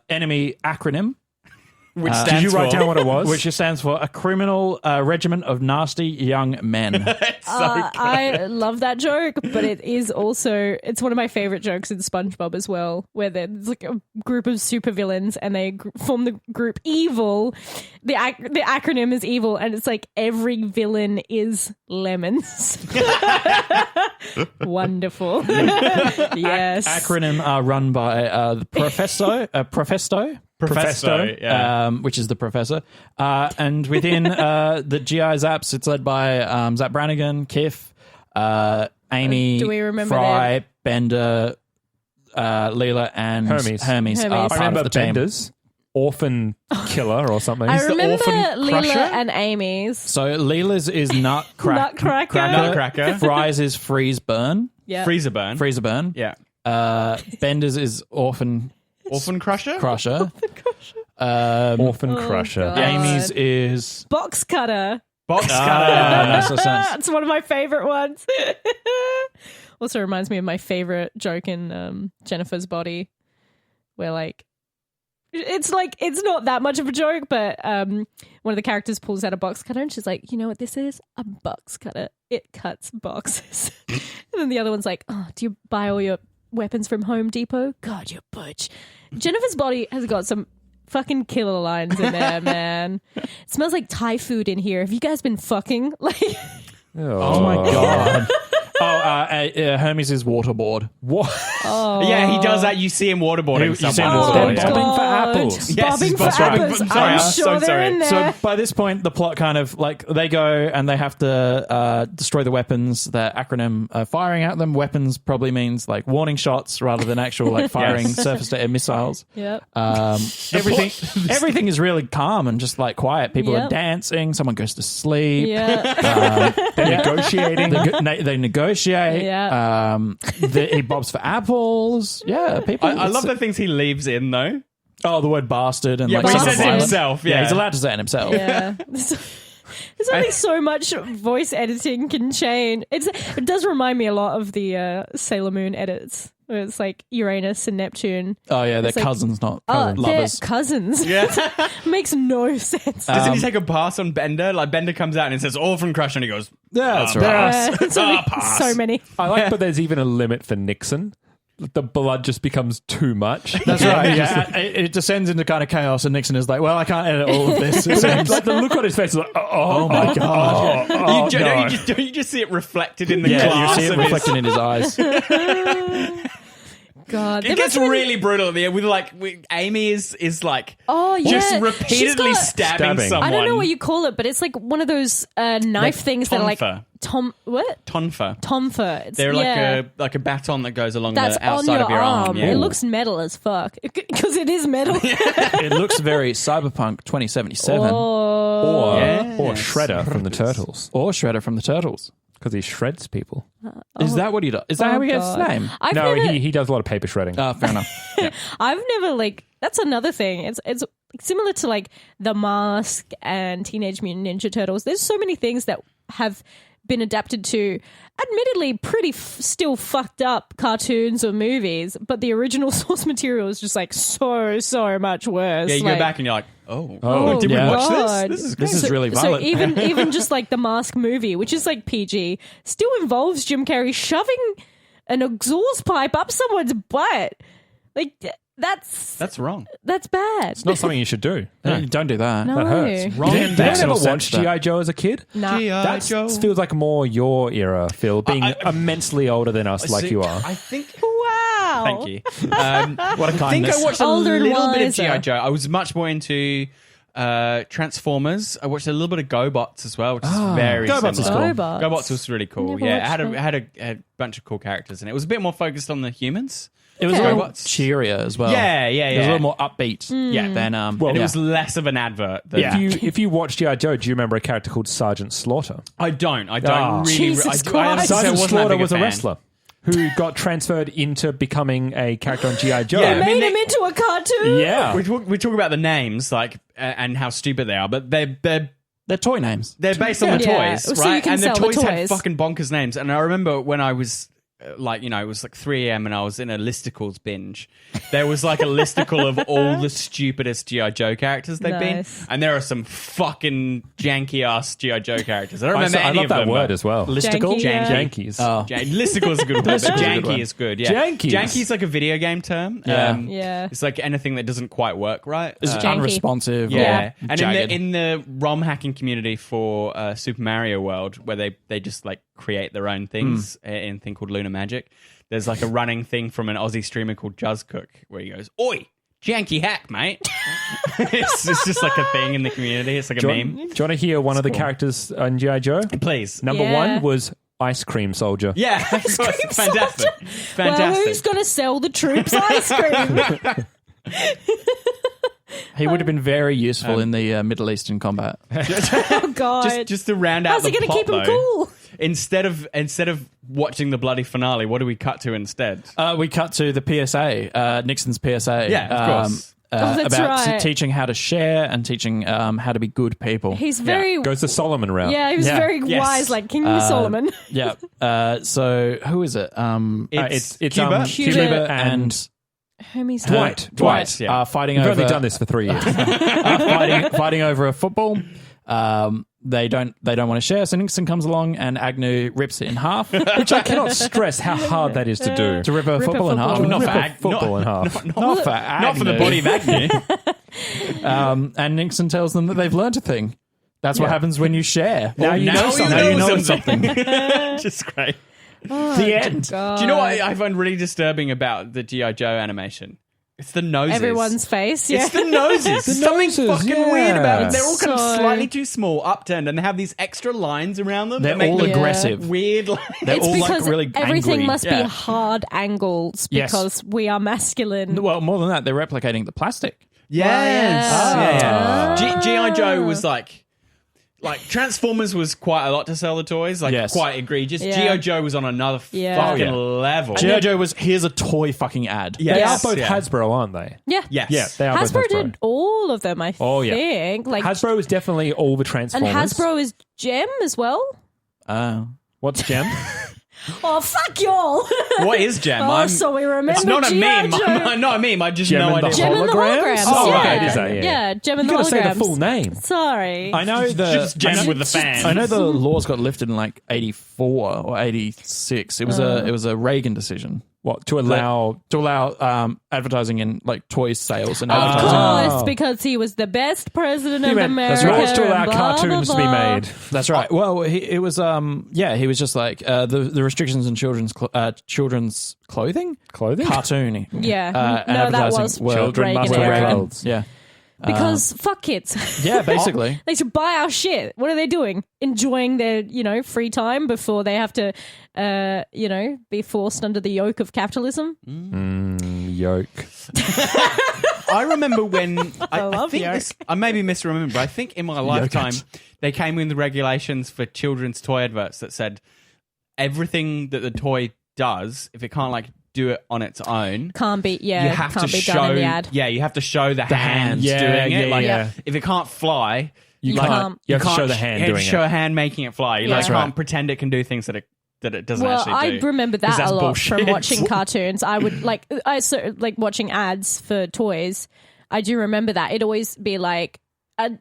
S4: enemy acronym,
S2: Which
S1: Did
S2: stands
S1: you write
S2: for,
S1: down what it was?
S4: which stands for a criminal regiment of nasty young men.
S3: I love that joke, but it's one of my favorite jokes in SpongeBob as well, where there's like a group of supervillains and they form the group Evil. The acronym is Evil, and it's like every villain is lemons. Wonderful. Yes.
S4: Acronym are run by the Profesto.
S2: Professor, yeah.
S4: Which is the professor. And within the GI Zaps, it's led by Zap Brannigan, Kiff, Amy,
S3: Do we remember
S4: Fry,
S3: them?
S4: Bender, Leela, and
S1: Hermes.
S4: are
S3: Hermes.
S4: part
S1: I
S4: of
S1: remember
S4: the team.
S1: Bender's Orphan Killer or something.
S3: I
S2: the
S3: remember
S2: Orphan
S3: Leela
S2: Crusher?
S3: and Amy's.
S4: So Leela's is
S3: Nutcracker.
S2: Nutcracker.
S4: Fry's is Freeze Burn.
S3: Yeah.
S2: Freezer burn.
S4: Yeah.
S2: Yeah.
S4: Bender's is Orphan
S2: Orphan Crusher?
S4: Crusher.
S1: Orphan Crusher.
S3: God.
S4: Amy's is
S3: Box cutter.
S2: Box cutter.
S4: makes no sense.
S3: It's one of my favorite ones. Also reminds me of my favorite joke in Jennifer's Body, where like it's not that much of a joke, but one of the characters pulls out a box cutter and she's like, "You know what this is? A box cutter. It cuts boxes." And then the other one's like, "Oh, do you buy all your weapons from Home Depot? God, you're butch." Jennifer's Body has got some Fucking killer lines in there, man. It smells like Thai food in here. Have you guys been fucking? Like,
S4: Oh my god. Hermes is waterboard.
S1: What?
S2: Yeah, he does that. You see him waterboarding
S4: You see him
S2: someone.
S4: waterboarding.
S1: Bobbing for
S3: God.
S1: apples.
S2: Yes,
S3: Bobbing
S2: he's
S3: for
S2: bobbing.
S3: apples.
S2: I'm sorry,
S3: I'm
S2: I'm
S3: sure
S2: so
S3: they're
S2: sorry.
S3: in there.
S4: So by this point, the plot kind of like they go and they have to destroy the weapons. The acronym firing at them. Weapons probably means like warning shots rather than actual like firing
S2: Yes.
S4: surface to air missiles.
S3: Yep.
S4: Everything is really calm and just like quiet. People
S3: Yep.
S4: are dancing. Someone goes to sleep.
S3: Yeah.
S1: They're negotiating.
S4: They negotiate.
S3: Yeah.
S4: He bobs for apples. Yeah, people.
S2: I love the things he leaves in though.
S4: Oh, the word bastard and
S2: Yeah,
S4: like
S2: but he
S4: something
S2: says it
S4: violent.
S2: himself. Yeah,
S4: He's allowed to say it himself.
S3: Yeah. There's only so much voice editing can change. It does remind me a lot of the Sailor Moon edits, where it's like Uranus and Neptune.
S4: Oh yeah, they're
S3: It's like-
S4: cousins, not
S3: They're
S4: lovers.
S3: cousins.
S2: Yeah.
S3: Makes no sense.
S2: Doesn't he take a pass on Bender? Like Bender comes out and says "Orphan Crush," and he goes,
S4: Yeah, that's
S2: Oh,
S4: right.
S3: It's only
S2: pass.
S3: so many.
S1: I like, but there's even a limit for Nixon. The blood just becomes too much.
S4: That's right. Yeah, it descends into kind of chaos, and Nixon is like, "Well, I can't edit all of this." It seems.
S1: Like the look on his face is like, oh my god.
S2: don't you just see it reflected in the
S4: Yeah,
S2: glass?
S4: you see it
S2: of his-
S4: reflected in his eyes.
S3: God.
S2: It
S3: There
S2: gets
S3: must have been-
S2: really brutal at the end. With Amy is like
S3: Oh, yeah.
S2: just
S3: She's
S2: repeatedly
S3: got-
S2: stabbing someone.
S3: I don't know what you call it, but it's like one of those knife things that are like
S2: tonfa.
S3: what?
S2: Tonfa.
S3: Tonfa. It's,
S2: They're
S3: yeah.
S2: like a baton that goes along
S3: That's
S2: the outside
S3: on
S2: of your arm. Yeah.
S3: It looks metal as fuck because it is metal.
S4: It looks very Cyberpunk 2077
S1: Or,
S2: Yes.
S1: or Shredder from the Turtles.
S4: or Shredder from the Turtles.
S1: Because he shreds people.
S4: Is that what he does? Is that
S3: Oh,
S4: how he gets his
S3: God.
S4: name?
S3: I've
S1: No,
S3: never,
S1: he does a lot of paper shredding.
S4: Fair enough.
S3: I've never like. That's another thing. It's similar to like The Mask and Teenage Mutant Ninja Turtles. There's so many things that have been adapted to, admittedly, pretty still fucked up cartoons or movies, but the original source material is just like so much worse.
S2: Yeah, you
S3: like,
S2: go back and you're like, oh,
S3: Oh,
S2: did
S4: yeah.
S2: we watch
S3: God.
S2: this? This is
S4: This is really
S3: So
S4: violent.
S3: even just like the Mask movie, which is like PG, still involves Jim Carrey shoving an exhaust pipe up someone's butt. Like that's
S2: wrong.
S3: bad.
S1: It's not something you should do.
S4: Don't do that.
S3: No.
S1: That hurts.
S2: Wrong.
S1: Did
S2: in
S1: you
S2: that
S1: ever
S4: sense,
S1: watch
S4: that-
S1: G.I. Joe as a kid?
S3: Nah.
S1: That feels like more your era, Phil, being immensely older than us like you are.
S2: I think.
S3: Wow.
S2: Thank you.
S4: What a
S2: I think
S4: kindness.
S2: I watched a
S3: Older and
S2: little bit of
S3: wiser.
S2: G.I. Joe. I was much more into Transformers. I watched a little bit of GoBots as well, which is very
S4: GoBots
S2: similar.
S4: is cool.
S3: GoBots.
S2: GoBots was really cool.
S3: Never
S2: Yeah,
S3: watched
S2: it had a bunch of cool characters, and it was a bit more focused on the humans.
S4: It was
S3: Okay.
S4: a little
S2: Robots.
S4: cheerier as well.
S2: Yeah.
S4: It was a little more upbeat.
S2: Yeah.
S4: Than
S2: and it was less of an advert. Than,
S1: If you watch G.I. Joe, do you remember a character called Sergeant Slaughter?
S2: I don't
S1: Ah.
S2: really.
S3: Jesus
S2: I honestly
S3: Christ.
S2: say I
S1: Sergeant
S2: wasn't that
S1: Slaughter
S2: big
S1: was a
S2: fan.
S1: wrestler who got transferred into becoming a character on G.I. Joe.
S2: Yeah. I mean,
S3: Made
S2: they-
S3: him into a cartoon.
S1: Yeah.
S2: We talk about the names like and how stupid they are, but they're
S4: They're toy names.
S2: based on the
S3: Yeah.
S2: toys,
S3: So you
S2: right?
S3: can
S2: And the
S3: sell the
S2: toys had
S3: toys.
S2: fucking bonkers names. And I remember when I was it was like 3 a.m. and I was in a listicles binge. There was like a listicle of all the stupidest G.I. Joe characters they've
S3: Nice.
S2: been. And there are some fucking janky ass G.I. Joe characters. I don't
S1: I,
S2: remember any
S1: love
S2: of
S1: that
S2: them.
S1: word
S2: but-
S1: as well.
S4: Listicle?
S3: Janky, yeah.
S1: Yankees.
S4: Oh.
S2: Listicle is a good word, but
S4: Listicle's a good
S2: janky
S4: word.
S2: is good. Yeah,
S1: Jankies.
S2: Janky is like a video game term.
S4: Yeah.
S3: Yeah.
S2: It's like anything that doesn't quite work right.
S4: It's
S3: Janky.
S4: unresponsive.
S2: Yeah,
S4: or
S2: and
S4: jagged.
S2: in the ROM hacking community for Super Mario World, where they just like create their own things in a thing called Lunar Magic. There's like a running thing from an Aussie streamer called Juzzcook where he goes, "Oi, janky hack, mate." it's just like a thing in the community. It's like a
S1: Do
S2: meme.
S1: you want to hear one of the characters on G.I. Joe?
S2: Please,
S1: Number
S3: Yeah.
S1: one was Ice Cream Soldier.
S2: yeah, of course. Fantastic,
S3: Well,
S2: fantastic.
S3: who's going to sell the troops ice cream?
S4: He would have been very useful in the Middle Eastern combat.
S3: Oh, God.
S2: just to round out
S3: How's
S2: the
S3: he going to
S2: plot,
S3: keep him
S2: though,
S3: cool?
S2: Instead of watching the bloody finale, what do we cut to instead?
S4: We cut to the PSA, Nixon's PSA.
S2: Yeah, of course.
S3: Oh, that's
S4: about
S3: right.
S4: teaching how to share and teaching how to be good people.
S3: He's very...
S1: Goes the Solomon route.
S3: Yeah, he was
S4: Yeah.
S3: very
S2: Yes.
S3: wise, like King Solomon.
S4: Yeah. So who is it?
S2: It's
S1: Cuba,
S3: Cuba
S1: and
S3: Hermes
S1: Dwight.
S2: Dwight, yeah.
S4: fighting
S1: We've
S4: over.
S1: only done this for 3 years.
S4: fighting over a football. They don't want to share. So Nixon comes along and Agnew rips it in half.
S1: Which I cannot stress how hard that is to do.
S4: To rip a football in half.
S3: football.
S2: not for
S1: Rip a
S2: Ag-
S1: football in half.
S4: Not for
S2: not for the
S4: Agnew.
S2: body of Agnew.
S4: And Nixon tells them that they've learned a thing. That's what happens when you share.
S1: Now you know something.
S4: Now you know something.
S2: Just great.
S4: The end.
S3: God.
S2: Do you know what I find really disturbing about the G.I. Joe animation? It's the noses.
S3: Everyone's face. Yeah.
S2: It's the noses. There's something
S1: noses,
S2: fucking
S1: yeah.
S2: weird about it. They're all kind of
S3: So-
S2: slightly too small, upturned, and they have these extra lines around them.
S4: They're
S2: that make
S4: all
S2: them
S4: aggressive.
S2: weird.
S4: They're
S3: It's
S4: all
S3: because
S4: like really
S3: everything
S4: angry.
S3: must
S2: Yeah.
S3: be hard angles
S4: Yes.
S3: because we are masculine.
S4: Well, more than that, they're replicating the plastic.
S2: Yes.
S3: Ah.
S2: Yeah. G.I. Joe was like Transformers was quite a lot to sell the toys,
S4: Yes.
S2: quite egregious.
S3: Yeah.
S2: G.I. Joe was on another
S3: Yeah.
S2: fucking
S1: Oh,
S2: level.
S4: G.I. Joe was, here's a toy fucking ad.
S2: Yes.
S1: They are both
S2: Yeah.
S1: Hasbro, aren't they?
S3: Yeah.
S2: Yes.
S1: Yeah, they are both
S3: Hasbro
S1: Hasbro.
S3: did all of them, I
S1: Oh, yeah.
S3: think. Like,
S1: Hasbro is definitely all the
S3: and
S1: Transformers.
S3: Hasbro is Gem as well.
S1: What's Gem?
S3: Oh, fuck y'all.
S2: What is Gem?
S3: Oh, so we remember
S2: It's not a
S3: G.I.
S2: meme.
S3: Joe.
S2: I'm not a meme. I just
S1: Gem
S2: know
S1: and
S2: I
S1: the
S3: Gem and the
S1: Holograms?
S3: holograms.
S1: Oh,
S3: yeah.
S1: right, is that, yeah.
S3: Gem and
S1: You
S3: the
S1: gotta say
S3: holograms.
S1: the full name.
S3: Sorry.
S4: I know the
S2: just Gem with the fan.
S4: I know the laws got lifted in like 84 or 86. It was a Reagan decision.
S1: What, to allow...
S4: To allow advertising in like toy sales and
S3: Of
S4: advertising.
S3: course, because he was the best president of
S1: meant-
S3: America.
S1: that's right. To allow
S3: and blah,
S1: cartoons
S3: blah,
S1: to be
S3: blah.
S1: made.
S4: That's right. Well, he was he was just like the restrictions in children's clothing, cartoony.
S3: Yeah.
S4: and
S3: No, that
S4: advertising
S3: was
S4: were-
S1: Children
S3: Reagan
S1: must
S3: era.
S1: wear
S4: Reagan.
S1: clothes.
S4: Yeah,
S3: Because fuck kids.
S4: yeah, basically.
S3: They should buy our shit. What are they doing? Enjoying their, free time before they have to, be forced under the yoke of capitalism?
S1: Yoke.
S2: I remember when I
S3: love
S2: think
S3: Yoke.
S2: I may be misremembering, but I think in my lifetime they came in the regulations for children's toy adverts that said everything that the toy does, if it can't like do it on its own,
S3: Can't be,
S2: you have
S3: can't
S2: to
S3: be
S2: show.
S3: done in the ad.
S2: Yeah, you have to show the hands
S1: Yeah,
S2: doing it.
S1: yeah,
S2: Like
S1: yeah.
S2: if it can't fly,
S3: You
S2: like,
S3: can't.
S1: You have to
S2: can't
S1: show the hand
S2: you have to
S1: doing
S2: show
S1: it.
S2: a hand making it fly. You
S3: Yeah.
S2: like,
S3: That's
S2: can't
S4: right.
S2: pretend it can do things that it doesn't
S3: Well,
S2: actually
S3: I
S2: do.
S3: remember
S2: 'Cause
S3: that
S2: that's
S3: a lot
S2: bullshit.
S3: from watching cartoons. I would like watching ads for toys. I do remember that. It'd always be like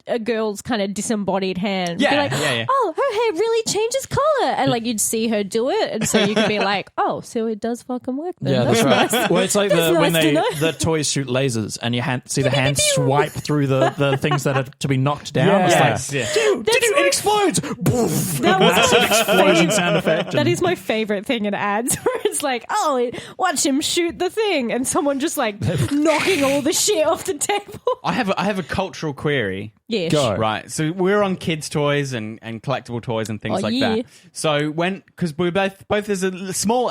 S3: a girl's kind of disembodied hand. Be
S2: Yeah,
S3: like,
S2: yeah.
S3: oh, her hair really changes color, and like you'd see her do it, and so you could be like, oh, so it does fucking work. Then.
S4: Yeah, that's right.
S3: nice.
S4: Well, it's like
S3: That's
S4: when
S3: nice to know.
S4: the toys shoot lasers and you see the hand swipe through the things that are to be knocked down.
S1: Yeah.
S4: It's like,
S2: Yes, yeah.
S4: it explodes. Boof.
S3: That was my
S4: Explosion sound effect.
S3: That is my favorite thing in ads, where it's like, oh, watch him shoot the thing, and someone just like knocking all the shit off the table.
S2: I have a cultural query.
S3: Yeah,
S1: Go.
S2: Right, so we're on kids' toys and collectible toys and things
S3: Oh,
S2: like
S3: yeah.
S2: that. So because we're both there's a small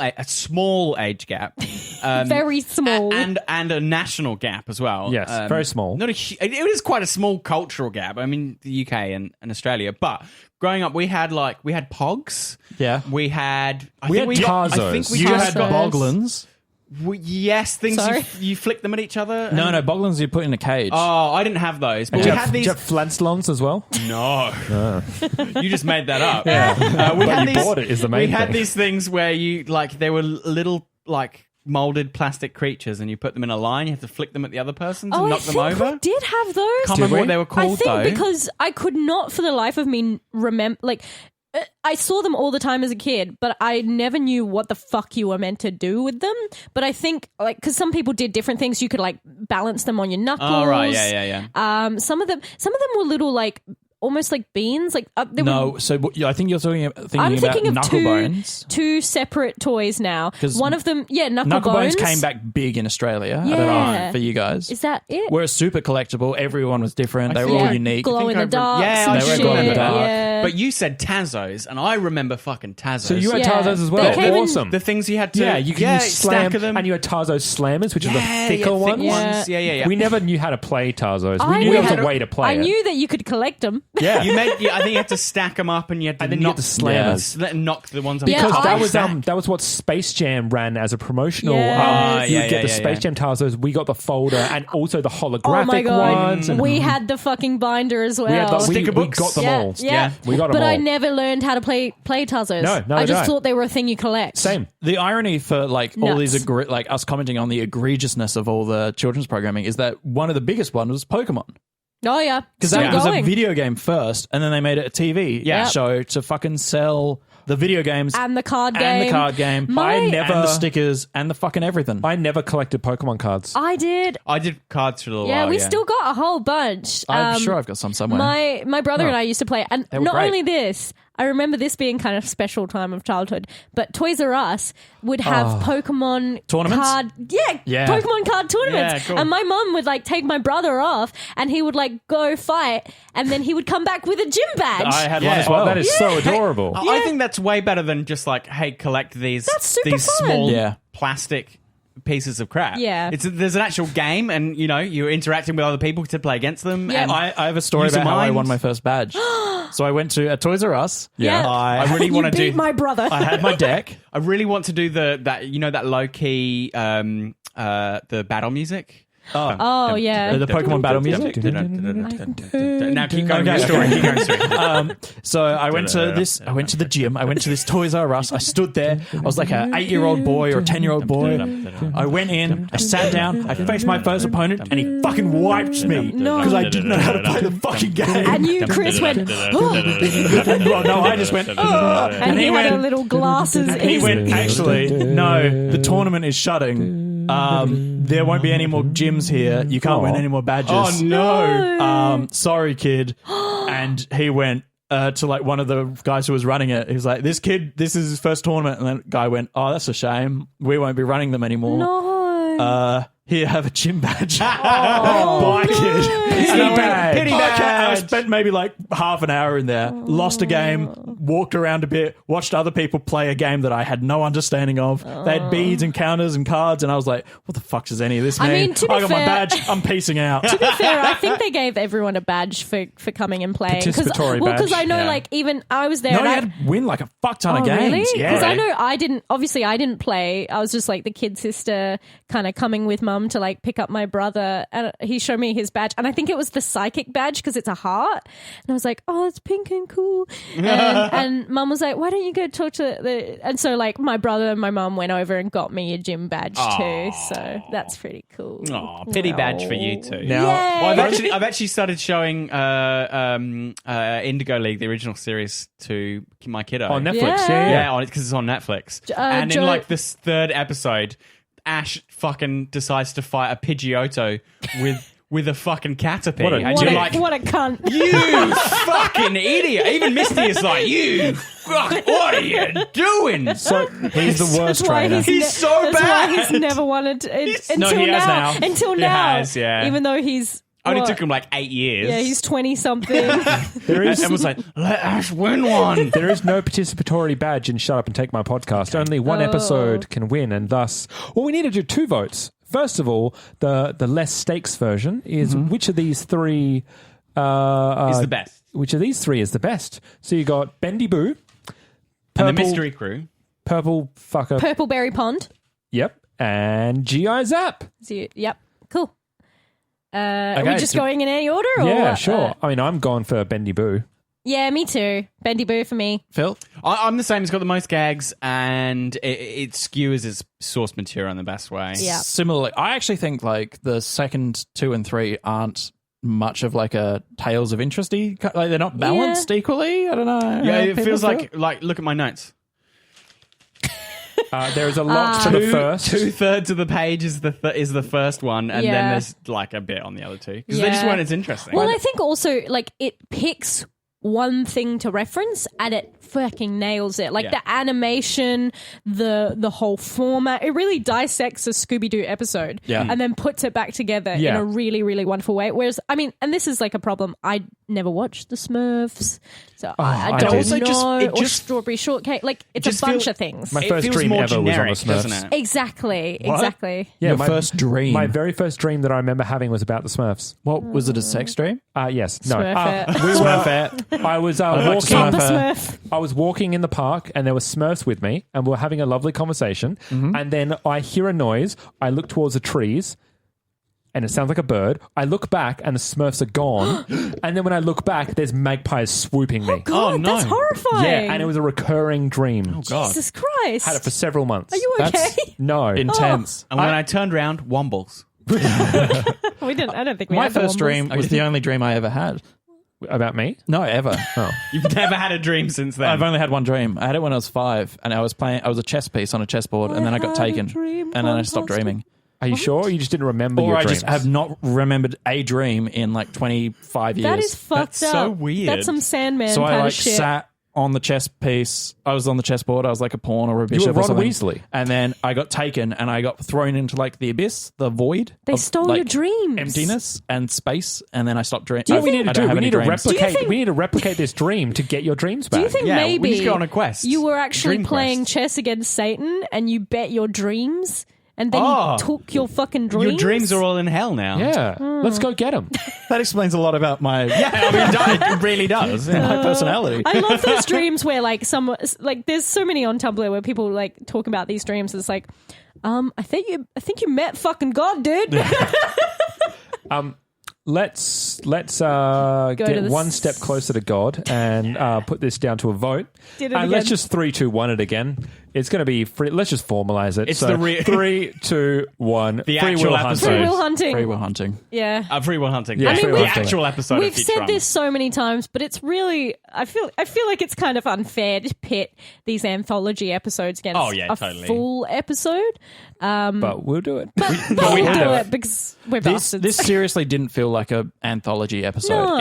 S2: age gap,
S3: very small.
S2: and a national gap as well.
S1: Yes, very small.
S2: Not it is quite a small cultural gap. I mean, the UK and Australia, but growing up, we had Pogs.
S4: Yeah.
S2: we had
S1: We had Tarzos.
S2: I think we
S4: You
S2: had
S4: had Boglins.
S2: yes, things
S3: Sorry?
S2: you flick them at each other.
S4: No,
S2: and-
S4: Boglins you put in a cage.
S2: Oh, I didn't have those, but
S1: Do
S2: we
S1: you
S2: had
S1: have,
S2: these.
S1: do you have Flintstones as well?
S2: No, you just made that up.
S1: But
S2: We had
S1: you
S2: these,
S1: bought it is the main
S2: We had
S1: thing.
S2: these things where you they were little molded plastic creatures, and you put them in a line. You have to flick them at the other person to
S3: oh, I
S2: knock
S3: think
S2: them over.
S3: we did have those.
S2: Can't remember what they were
S3: I
S2: called
S3: think
S2: though.
S3: because I could not for the life of me remember, I saw them all the time as a kid, but I never knew what the fuck you were meant to do with them. But I think, because some people did different things, you could balance them on your knuckles.
S2: Oh right, yeah.
S3: Some of them were little almost like beans. They
S4: No,
S3: were,
S4: so I think you're thinking
S3: I'm thinking
S4: about
S3: of
S4: knuckle bones.
S3: two separate toys now.
S4: 'Cause
S3: One of them, knuckle
S4: Knuckle bones
S3: bones
S4: came back big in Australia. I don't
S3: Yeah.
S4: know for you guys.
S3: Is that it?
S4: We're super collectible. Everyone was different. They were
S3: Yeah,
S4: all unique.
S3: glow in the dark.
S2: Yeah,
S3: some
S2: I
S3: shit.
S2: remember that.
S3: Yeah.
S2: But you said Tazos, and I remember fucking Tazos.
S1: So you had
S3: Yeah.
S1: Tarzos as
S3: They
S1: well.
S3: came in-
S1: Awesome.
S2: the things you had to
S1: Yeah, you can use slam,
S2: stack of them,
S1: and you had Tarzo slammers, which are the
S2: Yeah,
S1: thicker
S2: thick
S1: ones.
S2: ones. Yeah.
S1: We never knew how to play Tarzos.
S3: I
S1: We knew there was
S3: had
S1: a way to play
S3: I
S1: it.
S3: knew that you could collect them.
S1: Yeah,
S2: I think you had to stack them up, and you had to
S1: And then you
S2: knock
S1: had to slam
S2: knock the ones on
S3: Yeah,
S1: because
S2: top.
S1: that was what Space Jam ran as a promotional.
S3: Yes.
S1: You
S2: Yeah,
S1: get the
S2: yeah,
S1: Space
S2: yeah.
S1: Jam Tarzos. We got the folder and also the holographic
S3: Oh my god,
S1: ones. And
S3: we had the fucking binder as well.
S1: we had the, we
S2: Sticker books.
S1: got them
S3: yeah,
S1: all.
S3: yeah.
S1: We got them
S3: but
S1: all.
S3: I never learned how to play Tarzos.
S1: No, neither
S3: I just
S1: did I.
S3: thought they were a thing you collect.
S1: Same.
S4: The irony for all
S3: Nuts.
S4: these us commenting on the egregiousness of all the children's programming is that one of the biggest one was Pokemon.
S3: Oh yeah,
S4: Because
S3: still
S4: that was a
S3: going.
S4: video game first, and then they made it a TV
S2: Yeah.
S4: show to fucking sell The video games
S3: and the card game.
S4: and the card game. and the stickers and the fucking everything.
S1: I never collected Pokemon cards.
S3: I did.
S2: I did cards for a little
S3: Yeah,
S2: while.
S3: we still got a whole bunch.
S4: I'm sure I've got some somewhere.
S3: My brother and I used to play, and
S4: were
S3: not
S4: great.
S3: only this, I remember this being kind of special time of childhood, but Toys R Us would have Pokemon
S4: Tournaments?
S3: Yeah, Pokemon card tournaments.
S2: Yeah, cool.
S3: And my mum would like take my brother off, and he would like go fight, and then he would come back with a gym badge.
S4: I had
S2: Yeah.
S4: one as well.
S1: Oh, that is so adorable.
S2: I think that's way better than just like, hey, collect these
S3: That's super
S2: these
S3: fun.
S2: small
S4: Yeah.
S2: plastic pieces of crap.
S3: Yeah.
S2: There's an actual game, and you're interacting with other people to play against them.
S3: Yeah.
S2: And
S4: I have a story
S2: Use
S4: about
S2: your
S4: how I
S2: mind.
S4: won my first badge. So I went to a Toys R Us.
S3: Yeah.
S4: I
S2: really
S3: You
S2: wanna
S3: beat
S2: do-
S3: my brother.
S4: I had my deck.
S2: I really want to do that low key the battle music.
S3: Oh, yeah.
S4: The Pokemon battle music.
S2: Now keep going.
S4: Okay.
S2: Your story. Keep going. Story.
S4: So I went to the gym. I went to this Toys R Us. I stood there. I was like an 8-year-old boy or a 10-year-old boy. I went in. I sat down. I faced my first opponent, and he fucking wiped me
S3: No.
S4: because I didn't know how to play the fucking game.
S3: And you, Chris, went,
S4: Well, no, I just went.
S3: and he had a little glasses. in
S4: He
S3: his-
S4: went, actually, no, the tournament is shutting. There won't be any more gyms here. You can't win any more badges.
S2: Oh no!
S4: Sorry, kid. And he went to like one of the guys who was running it. He was like, this kid, this is his first tournament. And then the guy went, oh, that's a shame. We won't be running them anymore.
S3: No.
S4: Here, have a gym badge. Bye, kid. And I went,
S2: badge. Pity
S4: "Okay." I
S2: badge.
S4: spent maybe like half an hour in there, lost a game, walked around a bit, watched other people play a game that I had no understanding of. They had beads and counters and cards, and I was like, what the fuck does any of this mean?
S3: I mean, to be
S4: I got my
S3: fair-
S4: badge. I'm peacing out.
S3: To be fair, I think they gave everyone a badge for coming and playing.
S1: Participatory
S3: Because
S1: badge.
S3: I know,
S2: Yeah.
S3: like, even I was there.
S4: No,
S3: and
S4: you
S3: I,
S4: had to win like a fuck ton of
S3: Oh,
S4: games.
S3: really?
S4: Yeah.
S3: Because I know I didn't play. I was just like the kid sister kind of coming with mum to like pick up my brother, and he showed me his badge, and I think it was the psychic badge because it's a heart, and I was like, oh, it's pink and cool, and mum was like, why don't you go talk to the, and so like my brother and my mum went over and got me a gym badge too, so that's pretty cool.
S2: Aw, pity badge for you too.
S4: Now,
S3: Yay.
S2: Well, I've actually started showing Indigo League, the original series, to my kiddo
S1: On Netflix,
S3: Yeah.
S1: yeah.
S2: on it because it's on Netflix. And in
S3: Joe-
S2: like this third episode, Ash fucking decides to fight a Pidgeotto with a fucking Caterpie.
S1: What a
S2: and
S3: What
S2: you're
S3: a,
S2: like,
S3: what a cunt.
S2: you fucking idiot. Even Misty is like, you fuck, what are you doing?
S4: So he's the worst
S3: That's why
S4: trainer.
S2: He's so
S3: that's
S2: bad.
S3: why he's never wanted to, until
S4: No, he has
S3: now.
S4: now.
S3: Until
S2: He
S3: now,
S2: has, yeah.
S3: Even though he's
S2: Only
S3: what?
S2: took him like 8 years.
S3: Yeah, he's 20 something.
S1: There is
S2: and was like, let Ash win one.
S1: there is no participatory badge in Shut Up and Take My Podcast. Only one episode can win, and thus, well, we need to do 2 votes. First of all, the less stakes version is which of these 3
S2: Is the best.
S1: Which of these 3 is the best? So you got Bendy Boo,
S2: And the mystery crew.
S1: Purple Fucker,
S3: Purpleberry Pond.
S1: yep, and GI Zap.
S3: Yep, cool. Are
S4: Okay,
S3: we just
S4: so-
S3: going in any order? Or
S1: Yeah,
S3: what?
S1: sure. I mean, I'm going for Bendy Boo.
S3: Yeah, me too. Bendy Boo for me.
S4: Phil?
S2: I'm the same. It's got the most gags, and it skewers its source material in the best way.
S3: Yeah.
S4: Similarly, I actually think like the second 2 and 3 aren't much of like a Tales of Interesty. Like they're not balanced equally. I don't know.
S2: Yeah,
S4: how
S2: it
S4: people
S2: feels
S4: feel.
S2: like look at my notes.
S1: There is a lot to the first.
S2: 2/3 of the page is the first one, and then
S3: Yeah.
S2: there's like a bit on the other 2 because they just
S3: Yeah.
S2: weren't as interesting.
S3: Well, I think also like it picks one thing to reference and it fucking nails it. Like
S2: Yeah.
S3: the animation, the whole format, it really dissects a Scooby-Doo episode
S4: Yeah.
S3: and then puts it back together in
S1: Yeah.
S3: a really, really wonderful way. Whereas, I mean, and this is like a problem, I never watched the Smurfs, so I
S1: I
S3: don't
S1: did.
S2: Also just-
S3: know,
S2: it
S3: or
S2: just-
S3: Strawberry Shortcake. Like, it's
S2: just
S3: a bunch
S2: feel-
S3: of things.
S1: My
S2: It
S1: first
S2: feels
S1: dream
S2: more
S1: ever
S2: generic,
S1: was on the Smurfs.
S2: doesn't it?
S3: Exactly,
S4: What?
S3: exactly.
S4: Your first dream.
S1: My very first dream that I remember having was about the Smurfs.
S4: What was it? A sex dream?
S1: Yes, no.
S3: Smurfette.
S1: We were. I was walking.
S3: Papa Smurf.
S1: I was walking in the park, and there were Smurfs with me, and we were having a lovely conversation. And then I hear a noise. I look towards the trees, and it sounds like a bird. I look back, and the Smurfs are gone. And then when I look back, there's magpies swooping me.
S3: God,
S2: Oh, no.
S3: that's horrifying.
S1: Yeah, and it was a recring dream.
S3: Jesus Christ.
S1: Had it for several months.
S3: Are you okay?
S4: That's
S1: No.
S4: intense.
S2: and when I turned around, Wombles.
S3: We didn't. I don't think we
S4: My
S3: had the
S4: first
S3: Wombles.
S4: dream was the only dream I ever had.
S1: About me?
S4: No, ever.
S1: Oh.
S2: You've never had a dream since then.
S4: I've only had one dream. I had it when I was 5, and I was a chess piece on a chessboard, and then I got taken, and then I stopped dreaming.
S1: Are you sure? You just didn't remember
S4: Or
S1: your
S4: I
S1: dreams?
S4: just have not remembered a dream in like 25 years.
S3: That is fucked
S2: That's
S3: up.
S2: so weird.
S3: That's some Sandman
S4: So
S3: kind
S4: I
S3: of
S4: like
S3: shit.
S4: sat on the chess piece. I was on the chessboard. I was like a pawn or a bishop
S1: were Ron
S4: or something.
S1: Weasley.
S4: And then I got taken and I got thrown into like the abyss, the void.
S3: They
S4: of,
S3: stole
S4: like,
S3: your dreams.
S4: Emptiness and space. And then I stopped dreaming.
S1: What we need to do? We need to
S3: replicate-
S1: replicate. We need to replicate this dream to get your dreams back.
S3: Do you think
S2: Yeah, we
S3: maybe
S2: need to go on a quest.
S3: you were actually
S2: Dream
S3: playing
S2: quest.
S3: chess against Satan and you bet your dreams and then
S2: Oh.
S3: he took your fucking dreams?
S2: Your dreams are all in hell now.
S1: Yeah, let's go get them.
S4: That explains a lot about my
S2: It really does.
S4: my personality.
S3: I love those dreams where like there's so many on Tumblr where people like talk about these dreams. It's like, I think you met fucking God, dude.
S1: Let's
S3: to
S1: get
S3: the
S1: one step closer to God and put this down to a vote.
S3: Did it
S1: And let's
S3: again.
S1: just 3, 2, 1 it again. It's going to be free. Let's just formalize it.
S2: It's
S1: so
S2: the re-
S1: 3, 2, 1.
S2: The
S1: free
S2: actual
S1: will
S2: episode.
S3: Free
S1: hunting.
S3: will hunting.
S4: Free will hunting.
S3: Yeah.
S2: Free will hunting.
S1: Yeah,
S3: I mean,
S1: free will
S2: the
S1: hunting.
S2: actual episode
S3: We've
S2: of
S3: said
S2: Futurama.
S3: this so many times, but it's really I feel like it's kind of unfair to pit these anthology episodes against a
S2: totally.
S3: full episode.
S1: But we'll do it.
S3: But
S2: we
S3: we'll
S2: have
S3: do
S2: it.
S3: it because we're
S4: This
S3: bastards.
S4: seriously didn't feel like a anthology episode.
S3: No.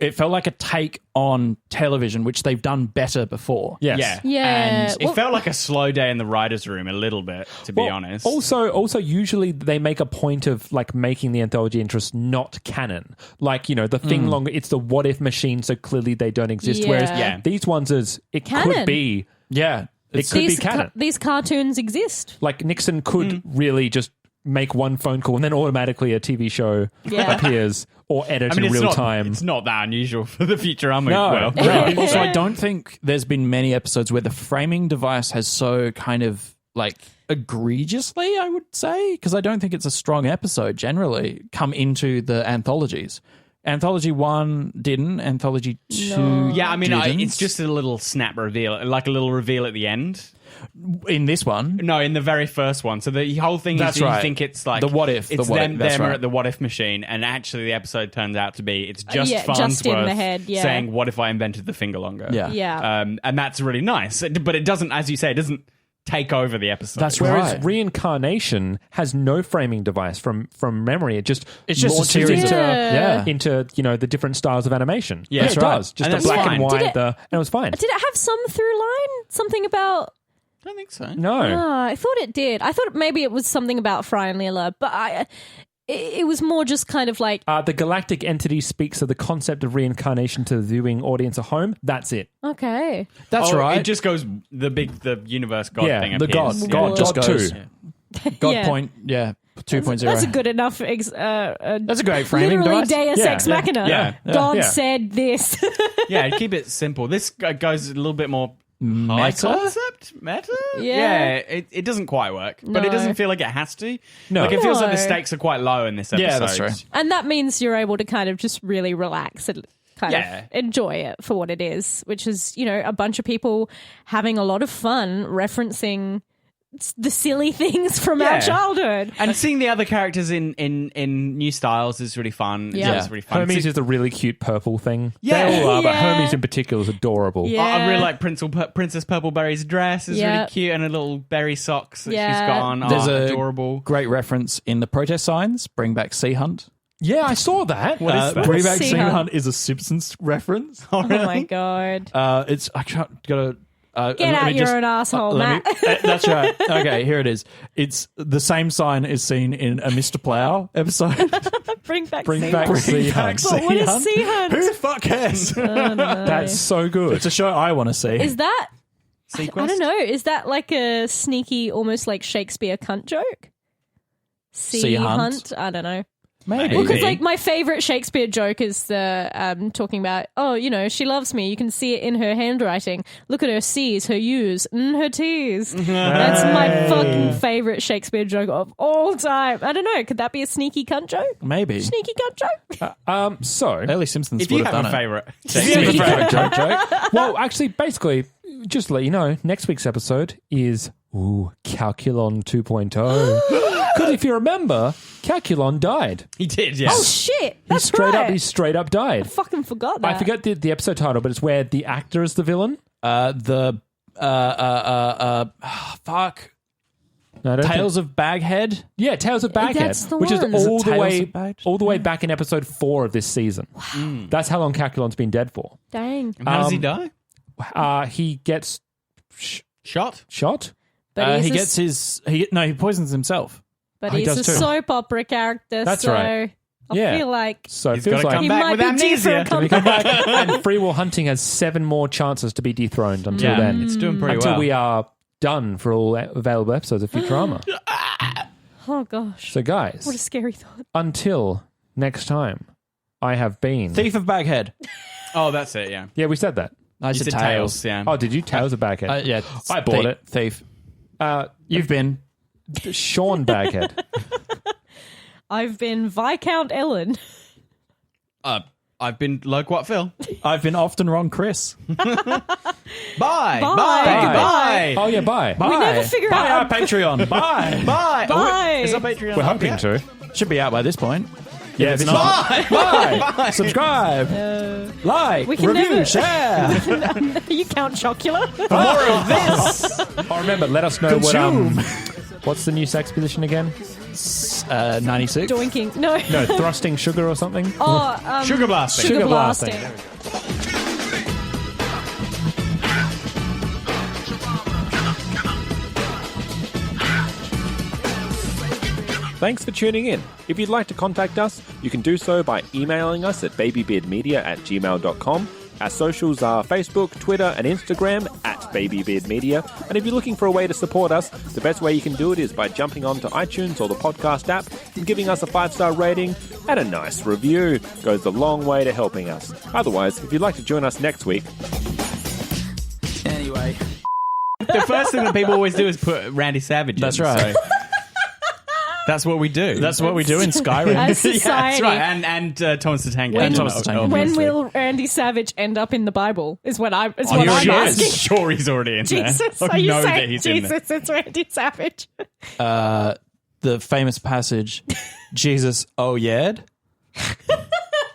S4: It felt like a take on television, which they've done better before.
S1: Yes.
S2: Yeah.
S3: Yeah.
S2: And it felt like a slow day in the writer's room a little bit, to be honest.
S1: Also, usually they make a point of like making the anthology interest not canon. Like, the thing longer, it's the what if machine, so clearly they don't exist.
S3: Yeah.
S1: Whereas
S2: Yeah.
S1: these ones could
S3: Canon.
S1: be,
S4: Yeah.
S1: it could be
S3: these
S1: canon.
S3: these cartoons exist.
S1: Like Nixon could really just make one phone call and then automatically a TV show
S3: Yeah.
S1: appears or edit in
S2: it's
S1: real
S2: not,
S1: time.
S2: It's not that unusual for the Futurama
S1: No.
S2: world.
S1: No.
S4: Also, I don't think there's been many episodes where the framing device has so kind of like egregiously, I would say, because I don't think it's a strong episode generally, come into the anthologies. Anthology 1 didn't. Anthology 2
S2: Yeah, I mean,
S4: didn't.
S2: it's just a little snap reveal, like a little reveal at the end.
S4: in this one.
S2: No, in the very first one. So the whole thing
S4: That's
S2: is you
S4: right.
S2: think it's like
S4: The what if,
S2: It's
S4: the what
S2: them,
S4: if, that's
S2: them are
S4: right.
S2: at the what if machine, and actually the episode turns out to be it's just
S3: Yeah,
S2: Farnsworth
S3: just in the head, yeah.
S2: saying, "What if I invented the finger longer?"
S4: Yeah.
S3: Yeah.
S2: and that's really nice. But it doesn't, as you say, it doesn't take over the episode.
S4: That's
S1: Whereas
S4: right.
S1: reincarnation has no framing device from memory. It's just
S4: a
S1: launches
S4: series
S1: into,
S3: of- Yeah.
S1: into the different styles of animation.
S2: Yeah, that's
S1: it
S2: right.
S1: does. Just
S2: And
S1: a
S2: that's
S1: black
S2: fine.
S1: and white.
S3: Did it-
S1: and it was fine.
S3: Did it have some through line? Something about
S2: I don't think so.
S1: No.
S3: I thought it did. I thought maybe it was something about Fry and Leela, but it was more just kind of like,
S1: The galactic entity speaks of the concept of reincarnation to the viewing audience at home. That's it.
S3: okay.
S4: That's
S2: Oh,
S4: right.
S2: It just goes the universe God
S1: Yeah,
S2: thing.
S1: the
S2: appears.
S1: God.
S2: Yeah.
S1: God just
S4: God
S1: goes.
S4: too. God
S3: Yeah.
S4: point, 2.0.
S3: That's a good enough.
S4: That's a great framing
S3: literally
S4: device.
S3: Deus
S1: Yeah.
S3: Ex Machina.
S2: Yeah.
S3: God
S1: Yeah.
S3: said this.
S2: Yeah, keep it simple. This goes a little bit more high
S4: Meta?
S2: concept. Meta?
S3: Yeah.
S2: It doesn't quite work, but it
S3: No.
S2: doesn't feel like it has to.
S1: No.
S2: Like it feels like the
S3: No.
S2: stakes are quite low in this episode.
S4: Yeah, that's true.
S3: And that means you're able to kind of just really relax and kind
S2: Yeah.
S3: of enjoy it for what it is, which is, a bunch of people having a lot of fun referencing the silly things from our
S2: Yeah.
S3: childhood.
S2: And seeing the other characters in new styles is really fun.
S3: Yeah.
S2: It's really fun.
S1: Hermes is the really cute purple thing.
S2: Yeah.
S1: They all are, but
S3: Yeah.
S1: Hermes in particular is adorable.
S3: Yeah.
S2: I really like Princess Purpleberry's dress is
S3: Yeah.
S2: really cute, and her little berry socks that
S3: Yeah.
S2: she's got on
S4: There's
S2: are
S4: a
S2: adorable.
S4: great reference in the protest signs. Bring back Sea Hunt.
S1: Yeah, I saw that.
S2: What is that?
S4: Bring back
S3: Sea
S4: Sea
S3: Hunt?
S4: Hunt is a Simpsons reference.
S3: Oh my God.
S4: It's I can't gotta.
S3: Get out, you're an asshole, Matt.
S4: That's right. Okay, here it is. It's the same sign is seen in a Mr. Plow episode.
S3: Bring back
S1: Bring
S3: Sea
S1: back
S3: Hunt.
S1: Sea Hunt.
S3: But what is Sea Hunt?
S4: Who the fuck cares?
S1: That's so good.
S4: It's a show I want to see.
S3: Is that...
S2: Sequest?
S3: I don't know. Is that like a sneaky, almost like Shakespeare cunt joke?
S4: Sea Hunt?
S3: I don't know.
S4: Maybe.
S3: Well, because like my favorite Shakespeare joke is the talking about, she loves me. You can see it in her handwriting. Look at her C's, her U's, and her T's. That's my fucking favorite Shakespeare joke of all time. I don't know. Could that be a sneaky cunt joke?
S4: Maybe.
S3: Sneaky cunt joke?
S1: So,
S4: Early Simpsons
S2: If
S4: would
S2: you
S4: have
S2: have
S4: done
S2: a
S4: it.
S2: favorite,
S4: Sneaky joke, joke.
S1: well, actually, basically, just to let you know, next week's episode is Calculon 2.0. Because if you remember, Calculon died.
S2: He did, yeah.
S3: Oh shit! That's
S1: He straight up died.
S3: I fucking forgot that.
S1: I forget the episode title, but it's where the actor is the villain.
S4: Fuck.
S1: No, I don't
S4: Tales
S1: think-
S4: of Baghead?
S1: Yeah, Tales of Baghead,
S3: That's the
S1: which is
S3: one.
S4: Is it
S1: all the
S4: Tales
S1: way
S4: of Baghead?
S1: all the way back in episode 4 of this season. Wow. That's how long Calculon's been dead for.
S3: Dang.
S2: And how does he die?
S1: He gets
S2: Shot?
S1: shot.
S3: But
S4: He poisons himself.
S3: But
S1: he
S3: he's a
S1: does too.
S3: soap opera character.
S1: That's
S3: so
S1: right.
S3: I
S1: Yeah.
S3: feel like
S1: So it
S2: He's
S1: feels
S2: gotta
S1: like
S2: come
S3: he
S2: back
S3: might
S2: with
S3: be due for a
S2: amnesia.
S3: comeback.
S1: and Free Will Hunting has 7 more chances to be dethroned until
S2: Yeah,
S1: then.
S2: it's doing pretty
S1: until
S2: well.
S1: we are done for all available episodes of Futurama.
S3: Oh gosh.
S1: So guys,
S3: What a scary thought.
S1: until next time, I have been
S4: Thief of Baghead.
S2: Oh, that's it, yeah.
S1: Yeah, we said that.
S4: I
S2: You
S4: said
S2: said
S4: Tails.
S2: Tails, yeah.
S1: Oh, did you? Tales of Baghead.
S4: Yeah.
S1: I bought it.
S4: Thief. You've been.
S1: Sean Baghead.
S3: I've been Viscount Ellen.
S2: I've been Loquat Phil.
S4: I've been often wrong, Chris.
S2: Bye.
S3: Bye.
S2: Goodbye.
S1: Oh yeah, bye.
S4: Bye.
S3: never figure
S4: Bye
S3: out-
S4: our Patreon. Bye.
S2: Bye.
S3: Bye.
S2: Is our Patreon
S1: We're
S2: up
S1: hoping
S2: yet?
S1: to.
S4: Should be out by this point.
S1: Yeah,
S4: If it's
S1: this
S4: not.
S1: is-
S4: Bye. Subscribe. Like.
S3: we can
S4: Review.
S3: never-
S4: Share.
S3: You Count Chocula?
S1: Oh, remember, let us know
S4: Consume.
S1: what's the new sex position again?
S4: 96.
S3: Doinking. No.
S1: No, thrusting sugar or something.
S3: Oh,
S2: Sugar blasting.
S3: sugar
S1: Sugar
S3: blasting.
S1: blasting. Thanks for tuning in. If you'd like to contact us, you can do so by emailing us at babybeardmedia@gmail.com. Our socials are Facebook, Twitter, and Instagram @babybeardmedia. And if you're looking for a way to support us, the best way you can do it is by jumping onto iTunes or the podcast app and giving us a 5-star rating and a nice review. Goes a long way to helping us. Otherwise, if you'd like to join us next week,
S4: Anyway.
S2: The first thing that people always do is put Randy Savage in.
S4: That's right.
S2: So that's what we do.
S4: That's what we do in Skyrim.
S3: As
S2: yeah,
S3: society.
S2: that's right. And Thomas the Tank
S3: When-
S2: Engine.
S4: Thomas the Tank Engine.
S3: When
S2: obviously.
S3: will Randy Savage end up in the Bible? Is what I'm. Is
S2: Are
S3: what
S2: you
S3: I'm
S2: sure?
S3: asking.
S2: Sure, he's already in
S3: Jesus,
S2: there.
S3: are you
S2: know that
S3: saying
S2: he's in there.
S3: Jesus? It's Randy Savage.
S4: The famous passage, Jesus, oh yeah,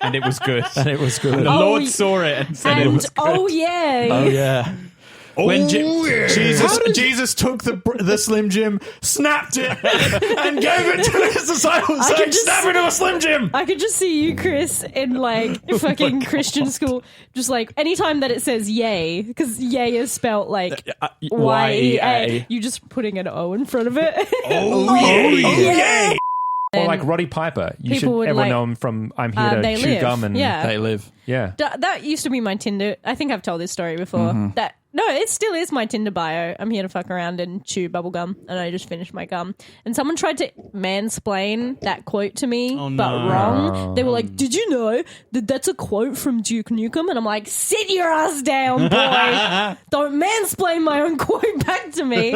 S2: And it was good.
S4: and it was good.
S2: The
S3: Oh,
S2: Lord saw it and said it
S3: And
S2: was good.
S3: oh yeah.
S4: Oh yeah. When Jesus took the Slim Jim, snapped it, and gave it to his disciples,
S3: I
S4: saying,
S3: could just-
S4: "Snap into a Slim Jim."
S3: I could just see you, Chris, in like fucking Christian school, just like anytime that it says yay, because yay is spelt like Y-E-A, you just putting an O in front of it.
S4: Oh yeah.
S1: or like Roddy Piper, you should
S3: people would,
S1: everyone
S3: like,
S1: know him from I'm Here to
S3: They
S1: Chew
S3: Live.
S1: Gum and
S3: Yeah.
S4: They live.
S1: yeah.
S3: That used to be my Tinder. I think I've told this story before. No, it still is my Tinder bio. I'm here to fuck around and chew bubble gum, and I just finished my gum. And someone tried to mansplain that quote to me, but wrong. They were like, "Did you know that that's a quote from Duke Nukem?" And I'm like, "Sit your ass down, boy! Don't mansplain my own quote back to me."